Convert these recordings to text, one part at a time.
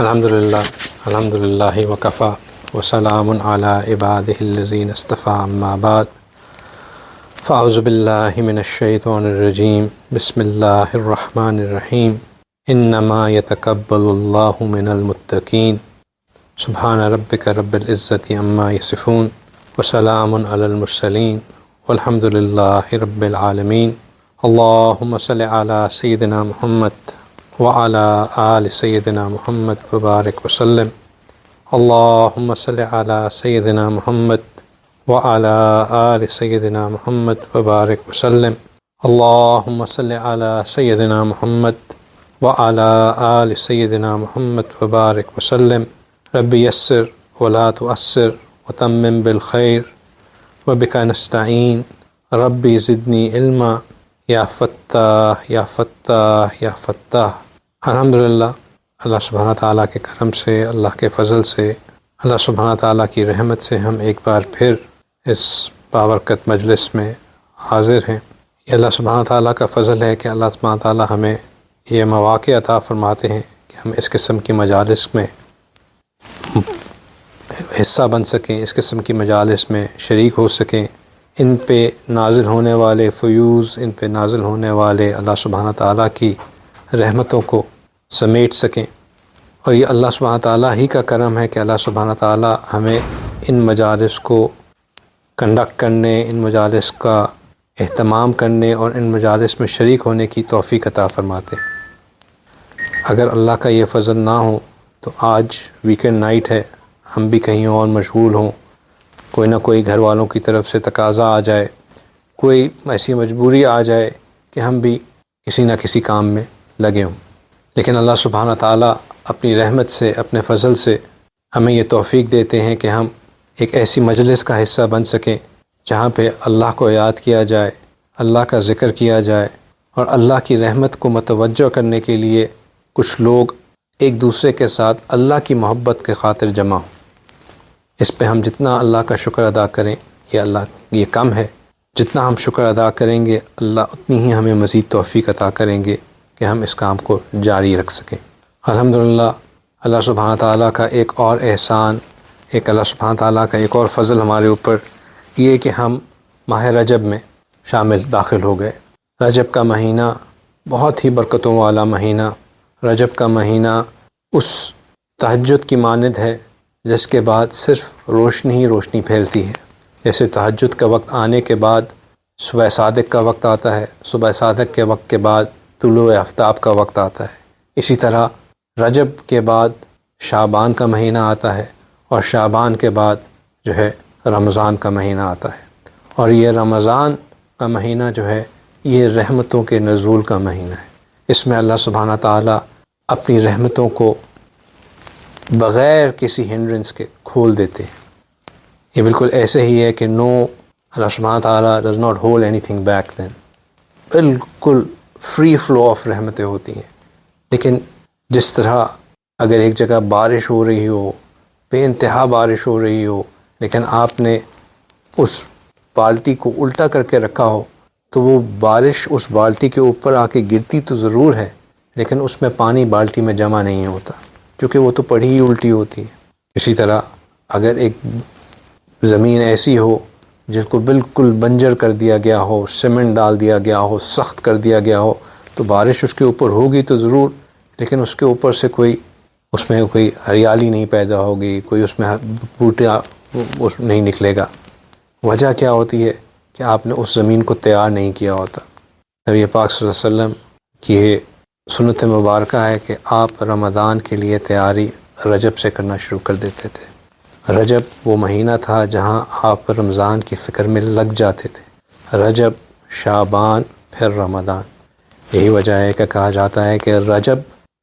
الحمدللہ وکفا وسلام علی عبادہ الذین اصطفیٰ اما بعد فاعوذ باللہ من الشیطان الرجیم بسم اللہ الرحمن الرحیم انما یتقبل اللہ من المتقین سبحان ربک رب العزۃ عما یصفون وسلام علی المرسلین والحمد للہ رب العالمین اللہم صل علی سیدنا محمد وعلى آل سیدنا محمد وبارک وسلم اللہم صل علی سیدنا محمد وعلى آل سیدنا محمد وبارک وسلم اللہم صل علی سیدنا محمد وعلى آل سیدنا محمد وبارک وسلم رب یسر ولا تعسر وتمم بالخیر وبک نستعین ربی زدنی علما یا فتاح یا فتاح یا فتاح۔ الحمدللہ اللہ سبحانہ تعالیٰ کے کرم سے، اللہ کے فضل سے، اللہ سبحانہ تعالیٰ کی رحمت سے ہم ایک بار پھر اس بابرکت مجلس میں حاضر ہیں۔ یہ اللہ سبحانہ تعالیٰ کا فضل ہے کہ اللہ سبحانہ تعالیٰ ہمیں یہ مواقع عطا فرماتے ہیں کہ ہم اس قسم کی مجالس میں حصہ بن سکیں، اس قسم کی مجالس میں شریک ہو سکیں، ان پہ نازل ہونے والے فیوز، ان پہ نازل ہونے والے اللہ سبحانہ تعالیٰ کی رحمتوں کو سمیٹ سکیں۔ اور یہ اللہ سبحانہ تعالیٰ ہی کا کرم ہے کہ اللہ سبحانہ تعالیٰ ہمیں ان مجالس کو کنڈکٹ کرنے، ان مجالس کا اہتمام کرنے اور ان مجالس میں شریک ہونے کی توفیق عطا فرماتے ہیں۔ اگر اللہ کا یہ فضل نہ ہو تو آج ویکنڈ نائٹ ہے، ہم بھی کہیں اور مشغول ہوں، کوئی نہ کوئی گھر والوں کی طرف سے تقاضا آ جائے، کوئی ایسی مجبوری آ جائے کہ ہم بھی کسی نہ کسی کام میں لگے ہوں۔ لیکن اللہ سبحانہ تعالیٰ اپنی رحمت سے، اپنے فضل سے ہمیں یہ توفیق دیتے ہیں کہ ہم ایک ایسی مجلس کا حصہ بن سکیں جہاں پہ اللہ کو یاد کیا جائے، اللہ کا ذکر کیا جائے، اور اللہ کی رحمت کو متوجہ کرنے کے لیے کچھ لوگ ایک دوسرے کے ساتھ اللہ کی محبت کے خاطر جمع ہوں۔ اس پہ ہم جتنا اللہ کا شکر ادا کریں، یہ کم ہے۔ جتنا ہم شکر ادا کریں گے، اللہ اتنی ہی ہمیں مزید توفیق عطا کریں گے کہ ہم اس کام کو جاری رکھ سکیں۔ الحمدللہ اللہ سبحانہ تعالیٰ کا ایک اور احسان، اللہ سبحانہ تعالیٰ کا ایک اور فضل ہمارے اوپر یہ کہ ہم ماہ رجب میں داخل ہو گئے۔ رجب کا مہینہ بہت ہی برکتوں والا مہینہ، رجب کا مہینہ اس تہجد کی مانند ہے جس کے بعد صرف روشنی ہی روشنی پھیلتی ہے۔ جیسے تہجد کا وقت آنے کے بعد صبح صادق کا وقت آتا ہے، صبح صادق کے وقت کے بعد طلوع آفتاب کا وقت آتا ہے، اسی طرح رجب کے بعد شعبان کا مہینہ آتا ہے، اور شعبان کے بعد جو ہے رمضان کا مہینہ آتا ہے۔ اور یہ رمضان کا مہینہ جو ہے یہ رحمتوں کے نزول کا مہینہ ہے۔ اس میں اللہ سبحانہ تعالیٰ اپنی رحمتوں کو بغیر کسی ہنڈرنس کے کھول دیتے ہیں۔ یہ بالکل ایسے ہی ہے کہ اللہ سبحانہ تعالیٰ does not hold any thing back then, بالکل فری فلو آف رحمتیں ہوتی ہیں۔ لیکن جس طرح اگر ایک جگہ بارش ہو رہی ہو، بے انتہا بارش ہو رہی ہو، لیکن آپ نے اس بالٹی کو الٹا کر کے رکھا ہو تو وہ بارش اس بالٹی کے اوپر آ کے گرتی تو ضرور ہے، لیکن اس میں پانی بالٹی میں جمع نہیں ہوتا کیونکہ وہ تو پڑھی ہی الٹی ہوتی ہے۔ اسی طرح اگر ایک زمین ایسی ہو جس کو بالکل بنجر کر دیا گیا ہو، سیمنٹ ڈال دیا گیا ہو، سخت کر دیا گیا ہو، تو بارش اس کے اوپر ہوگی تو ضرور، لیکن اس کے اوپر سے اس میں کوئی ہریالی نہیں پیدا ہوگی، کوئی اس میں بوٹا نہیں نکلے گا۔ وجہ کیا ہوتی ہے کہ آپ نے اس زمین کو تیار نہیں کیا ہوتا۔ نبی پاک صلی اللہ علیہ وسلم کی یہ سنت مبارکہ ہے کہ آپ رمضان کے لیے تیاری رجب سے کرنا شروع کر دیتے تھے۔ رجب وہ مہینہ تھا جہاں آپ رمضان کی فکر میں لگ جاتے تھے۔ رجب، شعبان، پھر رمضان۔ یہی وجہ ہے کہ کہا جاتا ہے کہ رجب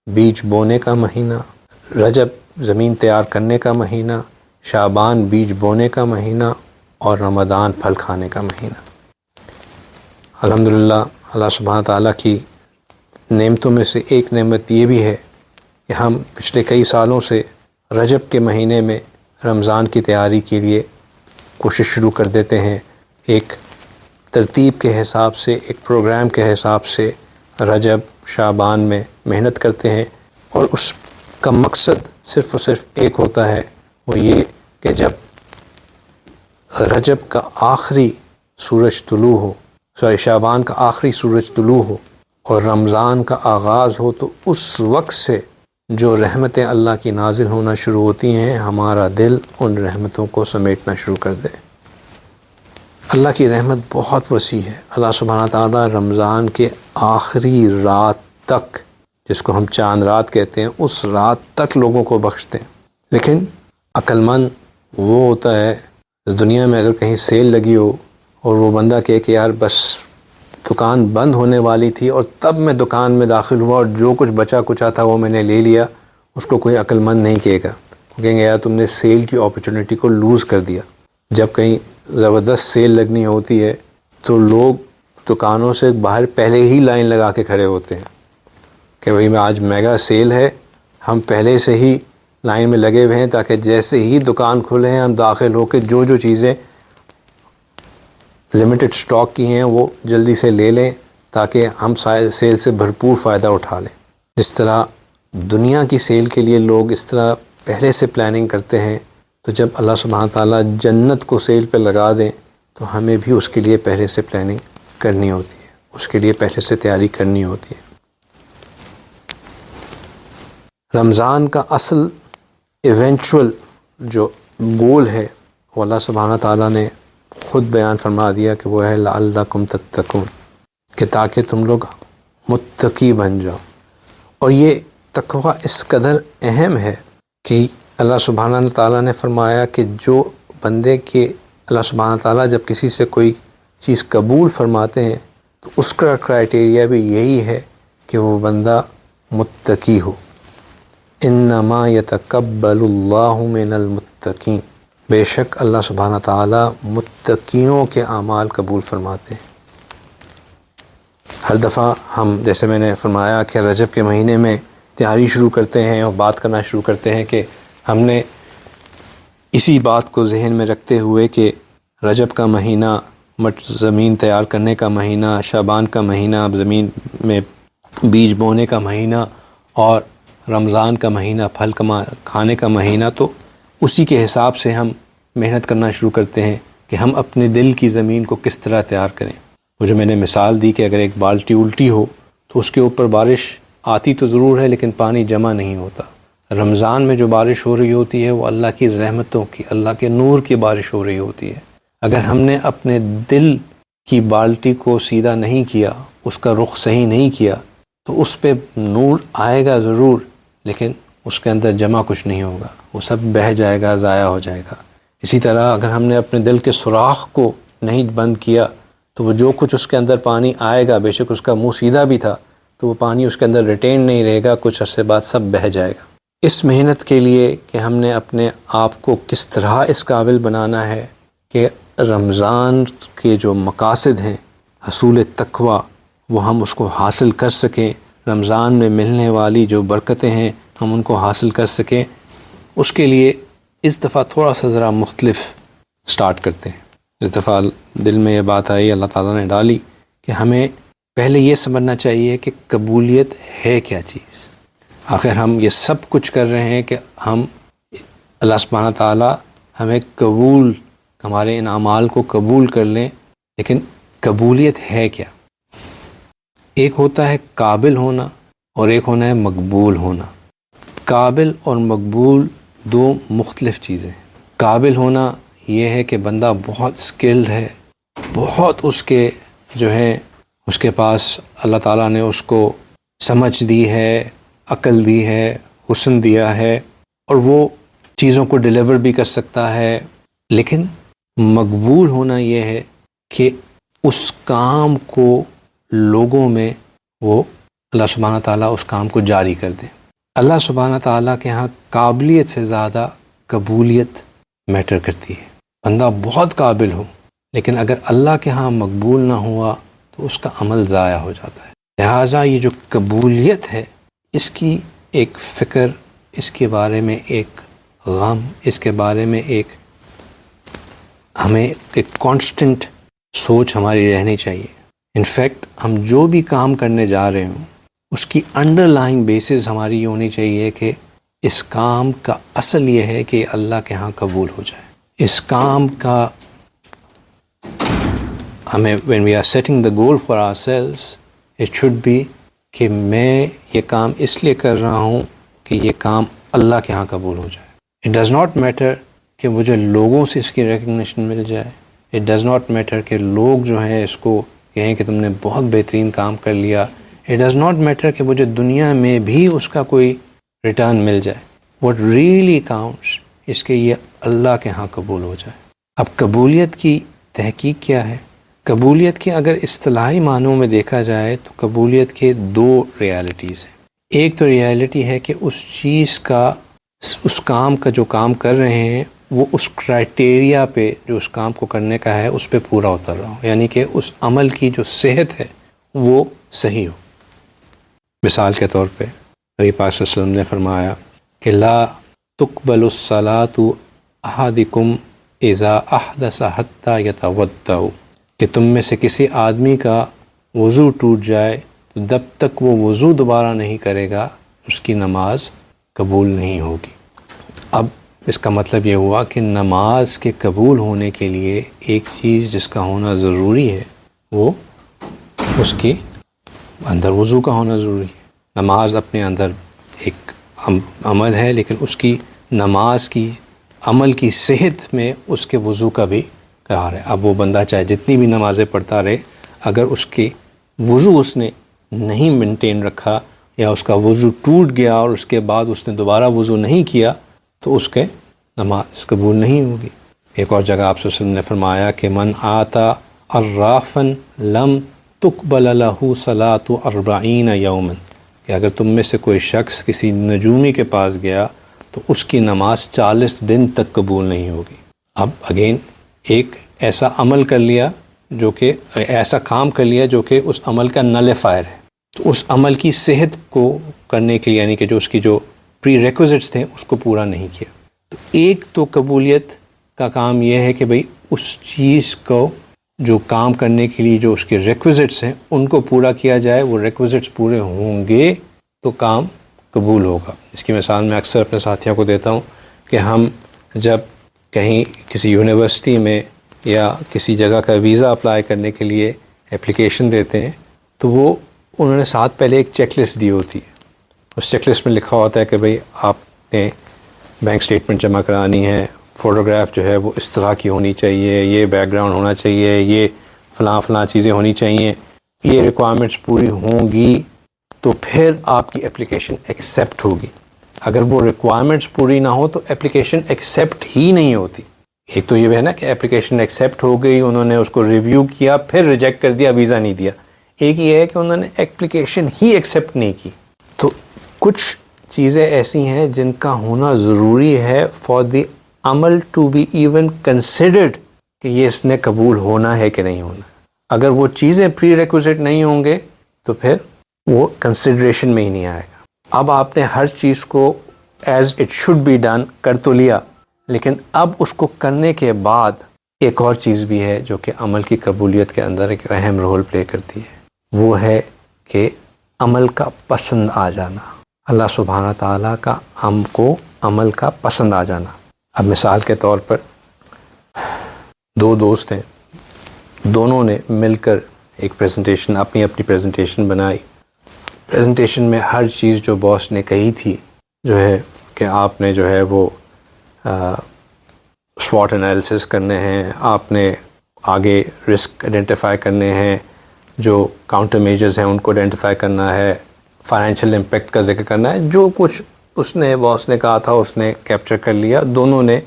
بیج بونے کا مہینہ، رجب زمین تیار کرنے کا مہینہ، شعبان بیج بونے کا مہینہ، اور رمضان پھل کھانے کا مہینہ۔ الحمدللہ اللہ سبحانہ تعالیٰ کی نعمتوں میں سے ایک نعمت یہ بھی ہے کہ ہم پچھلے کئی سالوں سے رجب کے مہینے میں رمضان کی تیاری کے لیے کوشش شروع کر دیتے ہیں، ایک ترتیب کے حساب سے، ایک پروگرام کے حساب سے رجب شعبان میں محنت کرتے ہیں، اور اس کا مقصد صرف اور صرف ایک ہوتا ہے، وہ یہ کہ جب رجب کا آخری سورج طلوع ہو، شعبان کا آخری سورج طلوع ہو اور رمضان کا آغاز ہو، تو اس وقت سے جو رحمتیں اللہ کی نازل ہونا شروع ہوتی ہیں، ہمارا دل ان رحمتوں کو سمیٹنا شروع کر دے۔ اللہ کی رحمت بہت وسیع ہے۔ اللہ سبحانہ تعالیٰ رمضان کے آخری رات تک، جس کو ہم چاند رات کہتے ہیں، اس رات تک لوگوں کو بخشتے ہیں۔ لیکن عقل مند وہ ہوتا ہے، اس دنیا میں اگر کہیں سیل لگی ہو اور وہ بندہ کہے کہ یار بس دکان بند ہونے والی تھی اور تب میں دکان میں داخل ہوا اور جو کچھ بچا کچا تھا وہ میں نے لے لیا، اس کو کوئی عقل مند نہیں کہے گا۔ وہ کہیں گے یار تم نے سیل کی اپرچونٹی کو لوز کر دیا۔ جب کہیں زبردست سیل لگنی ہوتی ہے تو لوگ دکانوں سے باہر پہلے ہی لائن لگا کے کھڑے ہوتے ہیں کہ بھئی میں آج میگا سیل ہے، ہم پہلے سے ہی لائن میں لگے ہوئے ہیں تاکہ جیسے ہی دکان کھلے ہیں ہم داخل ہو کے جو چیزیں لمیٹڈ سٹاک کی ہیں وہ جلدی سے لے لیں تاکہ ہم سیل سے بھرپور فائدہ اٹھا لیں۔ جس طرح دنیا کی سیل کے لیے لوگ اس طرح پہلے سے پلاننگ کرتے ہیں، تو جب اللہ سبحانہ تعالیٰ جنت کو سیل پہ لگا دیں تو ہمیں بھی اس کے لیے پہلے سے پلاننگ کرنی ہوتی ہے، اس کے لیے پہلے سے تیاری کرنی ہوتی ہے۔ رمضان کا اصل ایونچول جو گول ہے وہ اللہ سبحانہ تعالیٰ نے خود بیان فرما دیا کہ وہ ہے لعلکم تتقون، کہ تاکہ تم لوگ متقی بن جاؤ۔ اور یہ تقویٰ اس قدر اہم ہے کہ اللہ سبحانہ تعالیٰ نے فرمایا کہ جو بندے کے اللہ سبحانہ تعالیٰ جب کسی سے کوئی چیز قبول فرماتے ہیں تو اس کا کرائٹیریا بھی یہی ہے کہ وہ بندہ متقی ہو۔ انما یتقبل اللہ من المتقین، بے شک اللہ سبحانہ تعالیٰ متقیوں کے اعمال قبول فرماتے ہیں۔ ہر دفعہ ہم، جیسے میں نے فرمایا کہ رجب کے مہینے میں تیاری شروع کرتے ہیں اور بات کرنا شروع کرتے ہیں کہ ہم نے اسی بات کو ذہن میں رکھتے ہوئے کہ رجب کا مہینہ زمین تیار کرنے کا مہینہ، شعبان کا مہینہ زمین میں بیج بونے کا مہینہ، اور رمضان کا مہینہ پھل کھانے کا مہینہ، تو اسی کے حساب سے ہم محنت کرنا شروع کرتے ہیں کہ ہم اپنے دل کی زمین کو کس طرح تیار کریں۔ وہ جو میں نے مثال دی کہ اگر ایک بالٹی الٹی ہو تو اس کے اوپر بارش آتی تو ضرور ہے لیکن پانی جمع نہیں ہوتا۔ رمضان میں جو بارش ہو رہی ہوتی ہے وہ اللہ کی رحمتوں کی، اللہ کے نور کی بارش ہو رہی ہوتی ہے۔ اگر ہم نے اپنے دل کی بالٹی کو سیدھا نہیں کیا، اس کا رخ صحیح نہیں کیا، تو اس پہ نور آئے گا ضرور لیکن اس کے اندر جمع کچھ نہیں ہوگا، وہ سب بہہ جائے گا، ضائع ہو جائے گا۔ اسی طرح اگر ہم نے اپنے دل کے سوراخ کو نہیں بند کیا تو وہ جو کچھ اس کے اندر پانی آئے گا، بے شک اس کا منہ سیدھا بھی تھا تو وہ پانی اس کے اندر ریٹین نہیں رہے گا، کچھ عرصے بعد سب بہہ جائے گا۔ اس محنت کے لیے کہ ہم نے اپنے آپ کو کس طرح اس قابل بنانا ہے کہ رمضان کے جو مقاصد ہیں، حصول تقویٰ، وہ ہم اس کو حاصل کر سکیں، رمضان میں ملنے والی جو برکتیں ہیں ہم ان کو حاصل کر سکیں، اس کے لیے اس دفعہ تھوڑا سا ذرا مختلف سٹارٹ کرتے ہیں۔ اس دفعہ دل میں یہ بات آئی، اللہ تعالیٰ نے ڈالی کہ ہمیں پہلے یہ سمجھنا چاہیے کہ قبولیت ہے کیا چیز۔ آخر ہم یہ سب کچھ کر رہے ہیں کہ ہم اللہ سبحانہ تعالیٰ ہمیں قبول، ہمارے ان اعمال کو قبول کر لیں، لیکن قبولیت ہے کیا؟ ایک ہوتا ہے قابل ہونا اور ایک ہونا ہے مقبول ہونا۔ قابل اور مقبول دو مختلف چیزیں ہیں۔ قابل ہونا یہ ہے کہ بندہ بہت سکلڈ ہے، بہت اس کے جو ہے اس کے پاس اللہ تعالیٰ نے اس کو سمجھ دی ہے، عقل دی ہے، حسن دیا ہے اور وہ چیزوں کو ڈیلیور بھی کر سکتا ہے۔ لیکن مقبول ہونا یہ ہے کہ اس کام کو لوگوں میں وہ اللہ سبحانہ تعالیٰ اس کام کو جاری کر دے۔ اللہ سبحانہ تعالیٰ کے ہاں قابلیت سے زیادہ قبولیت میٹر کرتی ہے۔ بندہ بہت قابل ہو لیکن اگر اللہ کے ہاں مقبول نہ ہوا تو اس کا عمل ضائع ہو جاتا ہے۔ لہٰذا یہ جو قبولیت ہے، اس کی ایک فکر، اس کے بارے میں ایک غم، اس کے بارے میں ایک ہمیں ایک کانسٹنٹ سوچ ہماری رہنی چاہیے۔ انفیکٹ ہم جو بھی کام کرنے جا رہے ہوں اس کی انڈر لائنگ بیسز ہماری یہ ہونی چاہیے کہ اس کام کا اصل یہ ہے کہ اللہ کے ہاں قبول ہو جائے. اس کام کا ہمیں when we are setting the goal for ourselves it should be کہ میں یہ کام اس لیے کر رہا ہوں کہ یہ کام اللہ کے ہاں قبول ہو جائے. It does not matter کہ مجھے لوگوں سے اس کی ریکگنیشن مل جائے. It does not matter کہ لوگ جو ہیں اس کو کہیں کہ تم نے بہت بہترین کام کر لیا. It does not matter کہ مجھے دنیا میں بھی اس کا کوئی ریٹرن مل جائے. What really counts اس کے یہ اللہ کے ہاں قبول ہو جائے. اب قبولیت کی تحقیق کیا ہے؟ قبولیت کے اگر اصطلاحی معنوں میں دیکھا جائے تو قبولیت کے دو ریالٹیز ہیں. ایک تو ریالٹی ہے کہ اس چیز کا اس کام کا جو کام کر رہے ہیں وہ اس کرائٹیریا پہ جو اس کام کو کرنے کا ہے اس پہ پورا اتر رہا ہو، یعنی کہ اس عمل کی جو صحت ہے وہ صحیح ہو. مثال کے طور پہ نبی پاک صلی اللہ علیہ وسلم نے فرمایا کہ لا تقبل الصلاۃ احدکم اذا احدث حتی یتوضأ، کہ تم میں سے کسی آدمی کا وضو ٹوٹ جائے تو جب تک وہ وضو دوبارہ نہیں کرے گا اس کی نماز قبول نہیں ہوگی. اب اس کا مطلب یہ ہوا کہ نماز کے قبول ہونے کے لیے ایک چیز جس کا ہونا ضروری ہے وہ اس کے اندر وضو کا ہونا ضروری ہے. نماز اپنے اندر ایک عمل ہے، لیکن اس کی نماز کی عمل کی صحت میں اس کے وضو کا بھی قرار ہے. اب وہ بندہ چاہے جتنی بھی نمازیں پڑھتا رہے، اگر اس کے وضو اس نے نہیں مینٹین رکھا یا اس کا وضو ٹوٹ گیا اور اس کے بعد اس نے دوبارہ وضو نہیں کیا تو اس کے نماز قبول نہیں ہوگی. ایک اور جگہ آپ صلی اللہ علیہ وسلم نے فرمایا کہ من آتا عرافن لم تقبل له صلاۃ 40 یوما، کہ اگر تم میں سے کوئی شخص کسی نجومی کے پاس گیا تو اس کی نماز 40 دن تک قبول نہیں ہوگی. اب اگین ایک ایسا عمل کر لیا جو کہ ایسا کام کر لیا جو کہ اس عمل کا نلیفائر ہے، تو اس عمل کی صحت کو کرنے کے لیے یعنی کہ جو اس کی جو پری ریکوزٹس تھے اس کو پورا نہیں کیا. تو ایک تو قبولیت کا کام یہ ہے کہ بھئی اس چیز کو جو کام کرنے کے لیے جو اس کے ریکوزٹس ہیں ان کو پورا کیا جائے، وہ ریکوزٹس پورے ہوں گے تو کام قبول ہوگا. اس کی مثال میں اکثر اپنے ساتھیوں کو دیتا ہوں کہ ہم جب کہیں کسی یونیورسٹی میں یا کسی جگہ کا ویزا اپلائی کرنے کے لیے اپلیکیشن دیتے ہیں تو وہ انہوں نے ساتھ پہلے ایک چیک لسٹ دی ہوتی ہے. اس چیک لسٹ میں لکھا ہوتا ہے کہ بھئی آپ نے بینک سٹیٹمنٹ جمع کرانی ہے، فوٹوگراف جو ہے وہ اس طرح کی ہونی چاہیے، یہ بیک گراؤنڈ ہونا چاہیے، یہ فلاں چیزیں ہونی چاہیے، یہ ریکوائرمنٹس پوری ہوں گی تو پھر آپ کی اپلیکیشن ایکسیپٹ ہوگی. اگر وہ ریکوائرمنٹس پوری نہ ہو تو اپلیکیشن ایکسیپٹ ہی نہیں ہوتی. ایک تو یہ ہے نا کہ اپلیکیشن ایکسیپٹ ہو گئی، انہوں نے اس کو ریویو کیا پھر ریجیکٹ کر دیا، ویزا نہیں دیا. ایک یہ ہے کہ انہوں نے اپلیکیشن ہی ایکسیپٹ نہیں کی. تو کچھ چیزیں ایسی ہیں جن کا ہونا ضروری ہے فار دی عمل ٹو بی ایون کنسیڈرڈ کہ یہ اس نے قبول ہونا ہے کہ نہیں ہونا. اگر وہ چیزیں پری ریکوزٹ نہیں ہوں گے تو پھر وہ کنسیڈریشن میں ہی نہیں آئے گا. اب آپ نے ہر چیز کو as it should be done کر تو لیا، لیکن اب اس کو کرنے کے بعد ایک اور چیز بھی ہے جو کہ عمل کی قبولیت کے اندر ایک اہم رول پلے کرتی ہے، وہ ہے کہ عمل کا پسند آ جانا. اللہ سبحانہ تعالیٰ کا ہم کو عمل کا پسند آ جانا. اب مثال کے طور پر دو دوست ہیں، دونوں نے مل کر ایک پریزنٹیشن اپنی پریزنٹیشن بنائی. پریزنٹیشن میں ہر چیز جو باس نے کہی تھی جو ہے کہ آپ نے جو ہے وہ SWOT انالیسس کرنے ہیں، آپ نے آگے رسک آئیڈینٹیفائی کرنے ہیں، جو کاؤنٹر میجرز ہیں ان کو آئیڈینٹیفائی کرنا ہے، فائنینشیل امپیکٹ کا ذکر کرنا ہے. جو کچھ اس نے باس نے کہا تھا اس نے کیپچر کر لیا، دونوں نے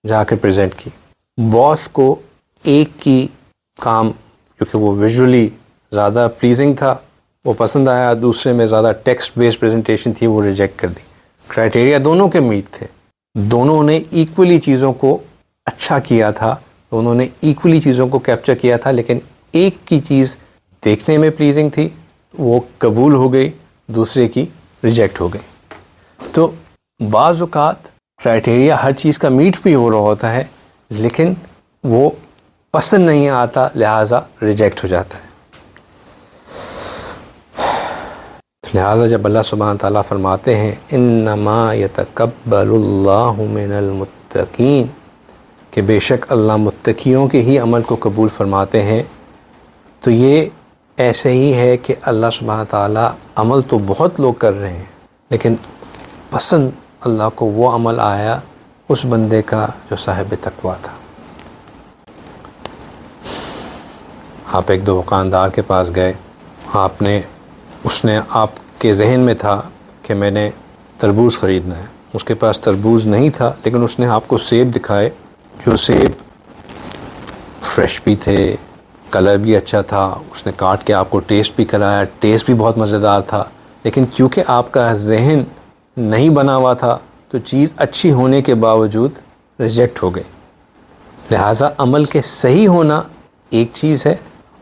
جا کے پریزنٹ کی. باس کو ایک کی کام کیونکہ وہ ویژولی زیادہ پلیزنگ تھا وہ پسند آیا، دوسرے میں زیادہ ٹیکسٹ بیسڈ پریزنٹیشن تھی وہ ریجیکٹ کر دی. کرائٹیریا دونوں کے میٹ تھے، دونوں نے ایکولی چیزوں کو اچھا کیا تھا، دونوں نے ایکولی چیزوں کو کیپچر کیا تھا، لیکن ایک کی چیز دیکھنے میں پلیزنگ تھی وہ قبول ہو گئی، دوسرے کی ریجیکٹ ہو گئی. تو بعض اوقات کرائٹیریا ہر چیز کا میٹ بھی ہو رہا ہوتا ہے لیکن وہ پسند نہیں آتا لہٰذا ریجیکٹ ہو جاتا ہے. لہٰذا جب اللہ سبحانہ تعالیٰ فرماتے ہیں انما یتقبل اللہ من المتقین کہ بے شک اللہ متقیوں کے ہی عمل کو قبول فرماتے ہیں، تو یہ ایسے ہی ہے کہ اللہ سبحانہ تعالیٰ عمل تو بہت لوگ کر رہے ہیں لیکن پسند اللہ کو وہ عمل آیا اس بندے کا جو صاحب تقویٰ تھا۔ آپ ایک دکاندار کے پاس گئے، اس نے آپ کے ذہن میں تھا کہ میں نے تربوز خریدنا ہے، اس کے پاس تربوز نہیں تھا لیکن اس نے آپ کو سیب دکھائے، جو سیب فریش بھی تھے، کلر بھی اچھا تھا، اس نے کاٹ کے آپ کو ٹیسٹ بھی کرایا، ٹیسٹ بھی بہت مزیدار تھا، لیکن کیونکہ آپ کا ذہن نہیں بنا ہوا تھا تو چیز اچھی ہونے کے باوجود ریجیکٹ ہو گئی۔ لہٰذا عمل کے صحیح ہونا ایک چیز ہے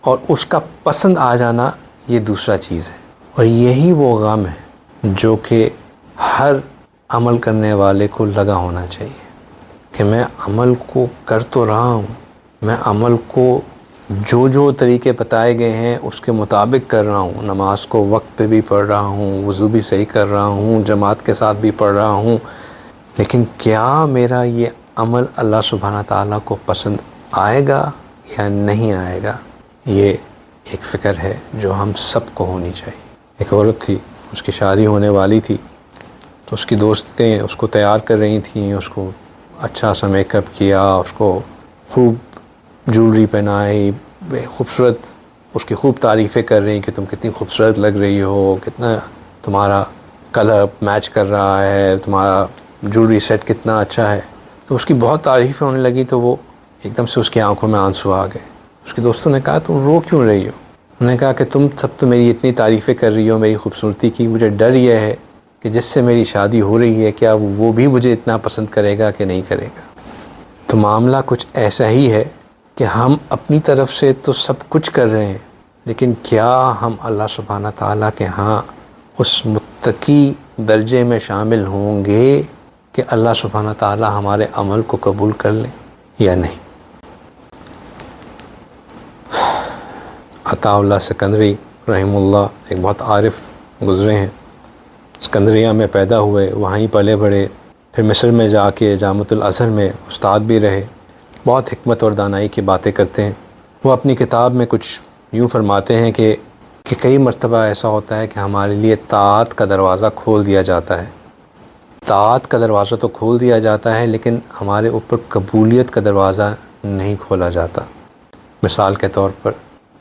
اور اس کا پسند آ جانا یہ دوسرا چیز ہے، اور یہی وہ غم ہے جو کہ ہر عمل کرنے والے کو لگا ہونا چاہیے کہ میں عمل کو کر تو رہا ہوں، میں عمل کو جو طریقے بتائے گئے ہیں اس کے مطابق کر رہا ہوں، نماز کو وقت پہ بھی پڑھ رہا ہوں، وضو بھی صحیح کر رہا ہوں، جماعت کے ساتھ بھی پڑھ رہا ہوں، لیکن کیا میرا یہ عمل اللہ سبحانہ تعالیٰ کو پسند آئے گا یا نہیں آئے گا؟ یہ ایک فکر ہے جو ہم سب کو ہونی چاہیے۔ ایک عورت تھی، اس کی شادی ہونے والی تھی، تو اس کی دوستیں اس کو تیار کر رہی تھیں، اس کو اچھا سا میک اپ کیا، اس کو خوب جولری پہنائی، خوبصورت، اس کی خوب تعریفیں کر رہی کہ تم کتنی خوبصورت لگ رہی ہو، کتنا تمہارا کلر میچ کر رہا ہے، تمہارا جولری سیٹ کتنا اچھا ہے۔ تو اس کی بہت تعریفیں ہونے لگی تو وہ ایک دم سے اس کی آنکھوں میں آنسو آ گئے۔ اس کے دوستوں نے کہا تم رو کیوں رہی ہو؟ انہوں نے کہا کہ تم سب تو میری اتنی تعریفیں کر رہی ہو میری خوبصورتی کی، مجھے ڈر یہ ہے کہ جس سے میری شادی ہو رہی ہے کیا وہ بھی مجھے اتنا پسند کرے گا کہ نہیں کرے گا۔ تو معاملہ کچھ ایسا ہی ہے کہ ہم اپنی طرف سے تو سب کچھ کر رہے ہیں، لیکن کیا ہم اللہ سبحانہ تعالیٰ کے ہاں اس متقی درجے میں شامل ہوں گے کہ اللہ سبحانہ تعالیٰ ہمارے عمل کو قبول کر لیں یا نہیں؟ عطا اللہ سکندری رحمہ اللہ ایک بہت عارف گزرے ہیں، سکندریہ میں پیدا ہوئے، وہیں پلے بڑھے، پھر مصر میں جا کے جامعۃ الازہر میں استاد بھی رہے، بہت حکمت اور دانائی کی باتیں کرتے ہیں۔ وہ اپنی کتاب میں کچھ یوں فرماتے ہیں کہ کئی مرتبہ ایسا ہوتا ہے کہ ہمارے لیے طاعت کا دروازہ کھول دیا جاتا ہے، طاعت کا دروازہ تو کھول دیا جاتا ہے لیکن ہمارے اوپر قبولیت کا دروازہ نہیں کھولا جاتا۔ مثال کے طور پر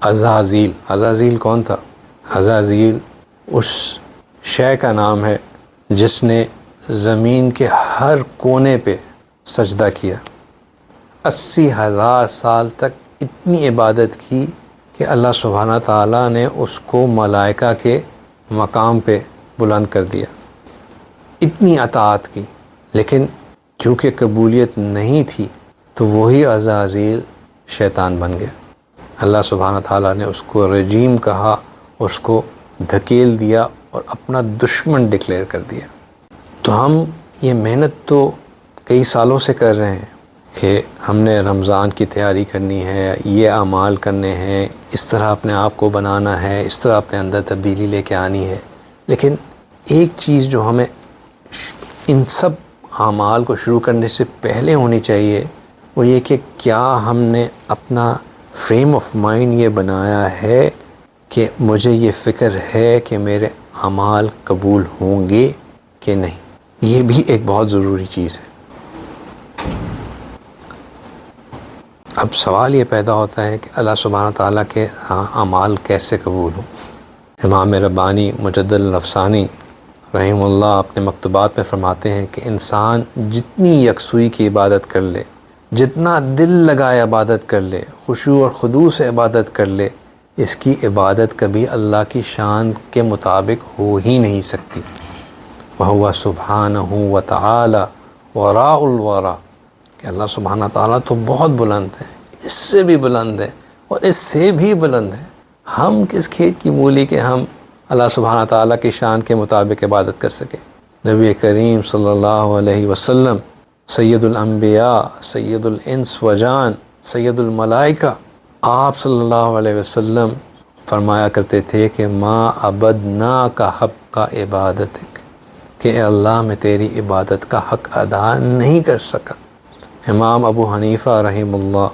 عزازیل کون تھا؟ عزازیل اس شے کا نام ہے جس نے زمین کے ہر کونے پہ سجدہ کیا، 80,000 سال تک اتنی عبادت کی کہ اللہ سبحانہ تعالیٰ نے اس کو ملائکہ کے مقام پہ بلند کر دیا، اتنی اطاعت کی، لیکن کیونکہ قبولیت نہیں تھی تو وہی عزازیل شیطان بن گیا۔ اللہ سبحانہ تعالیٰ نے اس کو رجیم کہا، اس کو دھکیل دیا اور اپنا دشمن ڈکلیئر کر دیا۔ تو ہم یہ محنت تو کئی سالوں سے کر رہے ہیں کہ ہم نے رمضان کی تیاری کرنی ہے، یہ اعمال کرنے ہیں، اس طرح اپنے آپ کو بنانا ہے، اس طرح اپنے اندر تبدیلی لے کے آنی ہے، لیکن ایک چیز جو ہمیں ان سب اعمال کو شروع کرنے سے پہلے ہونی چاہیے وہ یہ کہ کیا ہم نے اپنا فریم آف مائنڈ یہ بنایا ہے کہ مجھے یہ فکر ہے کہ میرے اعمال قبول ہوں گے کہ نہیں۔ یہ بھی ایک بہت ضروری چیز ہے۔ اب سوال یہ پیدا ہوتا ہے کہ اللہ سبحانہ تعالیٰ کے ہاں اعمال کیسے قبول ہوں؟ امام ربانی مجدد الافسانی رحمہ اللہ اپنے مکتوبات میں فرماتے ہیں کہ انسان جتنی یکسوئی کی عبادت کر لے، جتنا دل لگائے عبادت کر لے، خشوع اور خضوع سے عبادت کر لے، اس کی عبادت کبھی اللہ کی شان کے مطابق ہو ہی نہیں سکتی۔ وَهُوَ سُبْحَانَهُ وَتَعَالَى وَرَاءُ الْوَرَى کہ اللہ سبحانہ تعالیٰ تو بہت بلند ہے، اس سے بھی بلند ہے اور اس سے بھی بلند ہے۔ ہم کس کھیت کی مولی کہ ہم اللہ سبحانہ تعالیٰ کی شان کے مطابق عبادت کر سکیں۔ نبی کریم صلی اللہ علیہ وسلم سید الانبیاء، سید الانس و جان، سید الملائکہ، آپ صلی اللہ علیہ وسلم فرمایا کرتے تھے کہ ما عبدنا کا حق کا عبادتک، کہ اے اللہ میں تیری عبادت کا حق ادا نہیں کر سکا۔ امام ابو حنیفہ رحمہ اللہ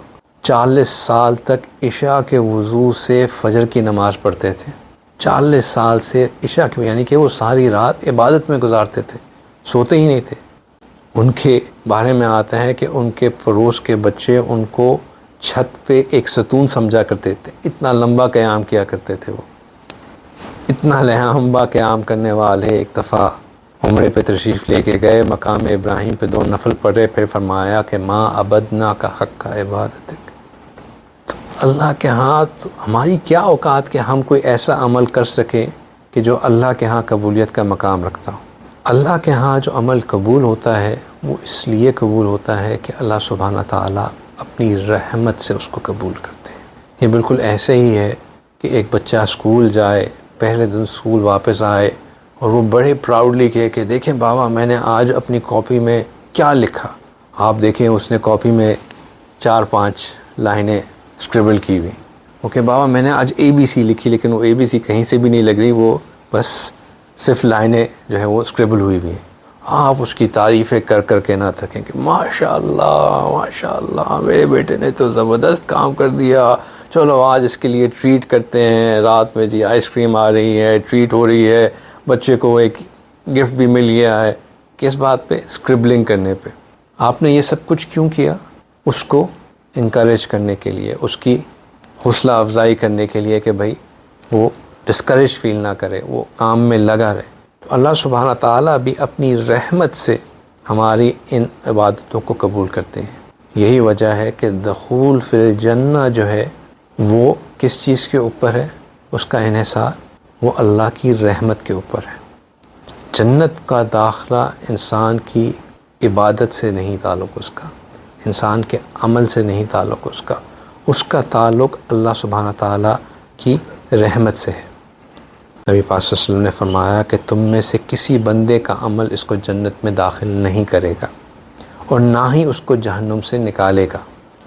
40 سال تک عشاء کے وضو سے فجر کی نماز پڑھتے تھے، 40 سال سے عشاء کی، یعنی کہ وہ ساری رات عبادت میں گزارتے تھے، سوتے ہی نہیں تھے۔ ان کے بارے میں آتا ہے کہ ان کے پڑوس کے بچے ان کو چھت پہ ایک ستون سمجھا کرتے تھے، اتنا لمبا قیام کیا کرتے تھے وہ، اتنا لمبا قیام کرنے والے۔ ایک دفعہ عمرے پہ تشریف لے کے گئے، مقام ابراہیم پہ 2 نفل پڑھے، پھر فرمایا کہ ما عبدنا کا حق کا عبادتک۔ تو اللہ کے ہاں ہماری کیا اوقات کہ ہم کوئی ایسا عمل کر سکیں کہ جو اللہ کے ہاں قبولیت کا مقام رکھتا ہو۔ اللہ کے ہاں جو عمل قبول ہوتا ہے وہ اس لیے قبول ہوتا ہے کہ اللہ سبحانہ تعالیٰ اپنی رحمت سے اس کو قبول کرتے ہیں۔ یہ بالکل ایسے ہی ہے کہ ایک بچہ اسکول جائے، پہلے دن اسکول واپس آئے اور وہ بڑے پراؤڈلی کہے کہ دیکھیں بابا میں نے آج اپنی کاپی میں کیا لکھا۔ آپ دیکھیں اس نے کاپی میں 4-5 لائنیں اسکریبل کی ہوئی، اوکے بابا میں نے آج ABC لکھی، لیکن وہ ABC کہیں سے بھی نہیں لگ رہی، وہ بس صرف لائنیں جو ہے وہ اسکریبل ہوئی ہوئی ہیں۔ آپ اس کی تعریفیں کر کر کے نہ تھکیں کہ ماشاء اللہ میرے بیٹے نے تو زبردست کام کر دیا، چلو آج اس کے لیے ٹریٹ کرتے ہیں، رات میں جی آئس کریم آ رہی ہے، ٹریٹ ہو رہی ہے، بچے کو ایک گفٹ بھی مل گیا ہے۔ کس بات پہ؟ اسکربلنگ کرنے پہ۔ آپ نے یہ سب کچھ کیوں کیا؟ اس کو انکریج کرنے کے لیے، اس کی حوصلہ افزائی کرنے کے لیے کہ بھائی وہ ڈسکریج فیل نہ کرے، وہ کام میں لگا رہے۔ تو اللہ سبحانہ تعالیٰ بھی اپنی رحمت سے ہماری ان عبادتوں کو قبول کرتے ہیں۔ یہی وجہ ہے کہ دخول فی الجنہ جو ہے وہ کس چیز کے اوپر ہے؟ اس کا انحصار وہ اللہ کی رحمت کے اوپر ہے۔ جنت کا داخلہ انسان کی عبادت سے نہیں تعلق، اس کا انسان کے عمل سے نہیں تعلق، اس کا تعلق اللہ سبحانہ تعالیٰ کی رحمت سے ہے۔ نبی پاک صلی اللہ علیہ وسلم نے فرمایا کہ تم میں سے کسی بندے کا عمل اس کو جنت میں داخل نہیں کرے گا اور نہ ہی اس کو جہنم سے نکالے گا۔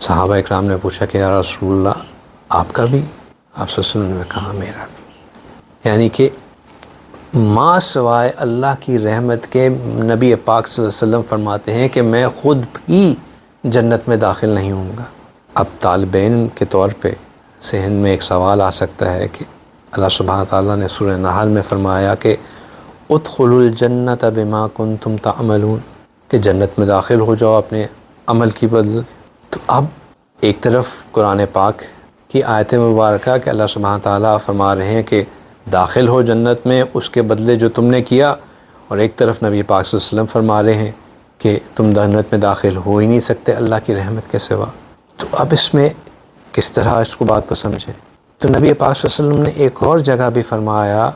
صحابہ اکرام نے پوچھا کہ یا رسول اللہ آپ کا بھی؟ آپ صلی اللہ علیہ وسلم نے کہا میرا بھی۔ یعنی کہ ماں سوائے اللہ کی رحمت کے نبی پاک صلی اللہ علیہ وسلم فرماتے ہیں کہ میں خود بھی جنت میں داخل نہیں ہوں گا۔ اب طالب علم کے طور پہ ذہن میں ایک سوال آ سکتا ہے کہ اللہ سبحانہ تعالیٰ نے سورہ نحل میں فرمایا کہ ادخلوا الجنۃ بما کنتم تعملون، کہ جنت میں داخل ہو جاؤ اپنے عمل کی بدلے۔ تو اب ایک طرف قرآن پاک کی آیت مبارکہ کہ اللہ سبحانہ تعالیٰ فرما رہے ہیں کہ داخل ہو جنت میں اس کے بدلے جو تم نے کیا، اور ایک طرف نبی پاک صلی اللہ علیہ وسلم فرما رہے ہیں کہ تم جنت میں داخل ہو ہی نہیں سکتے اللہ کی رحمت کے سوا۔ تو اب اس میں کس طرح اس کو بات کو سمجھیں؟ تو نبی پاک صلی اللہ علیہ وسلم نے ایک اور جگہ بھی فرمایا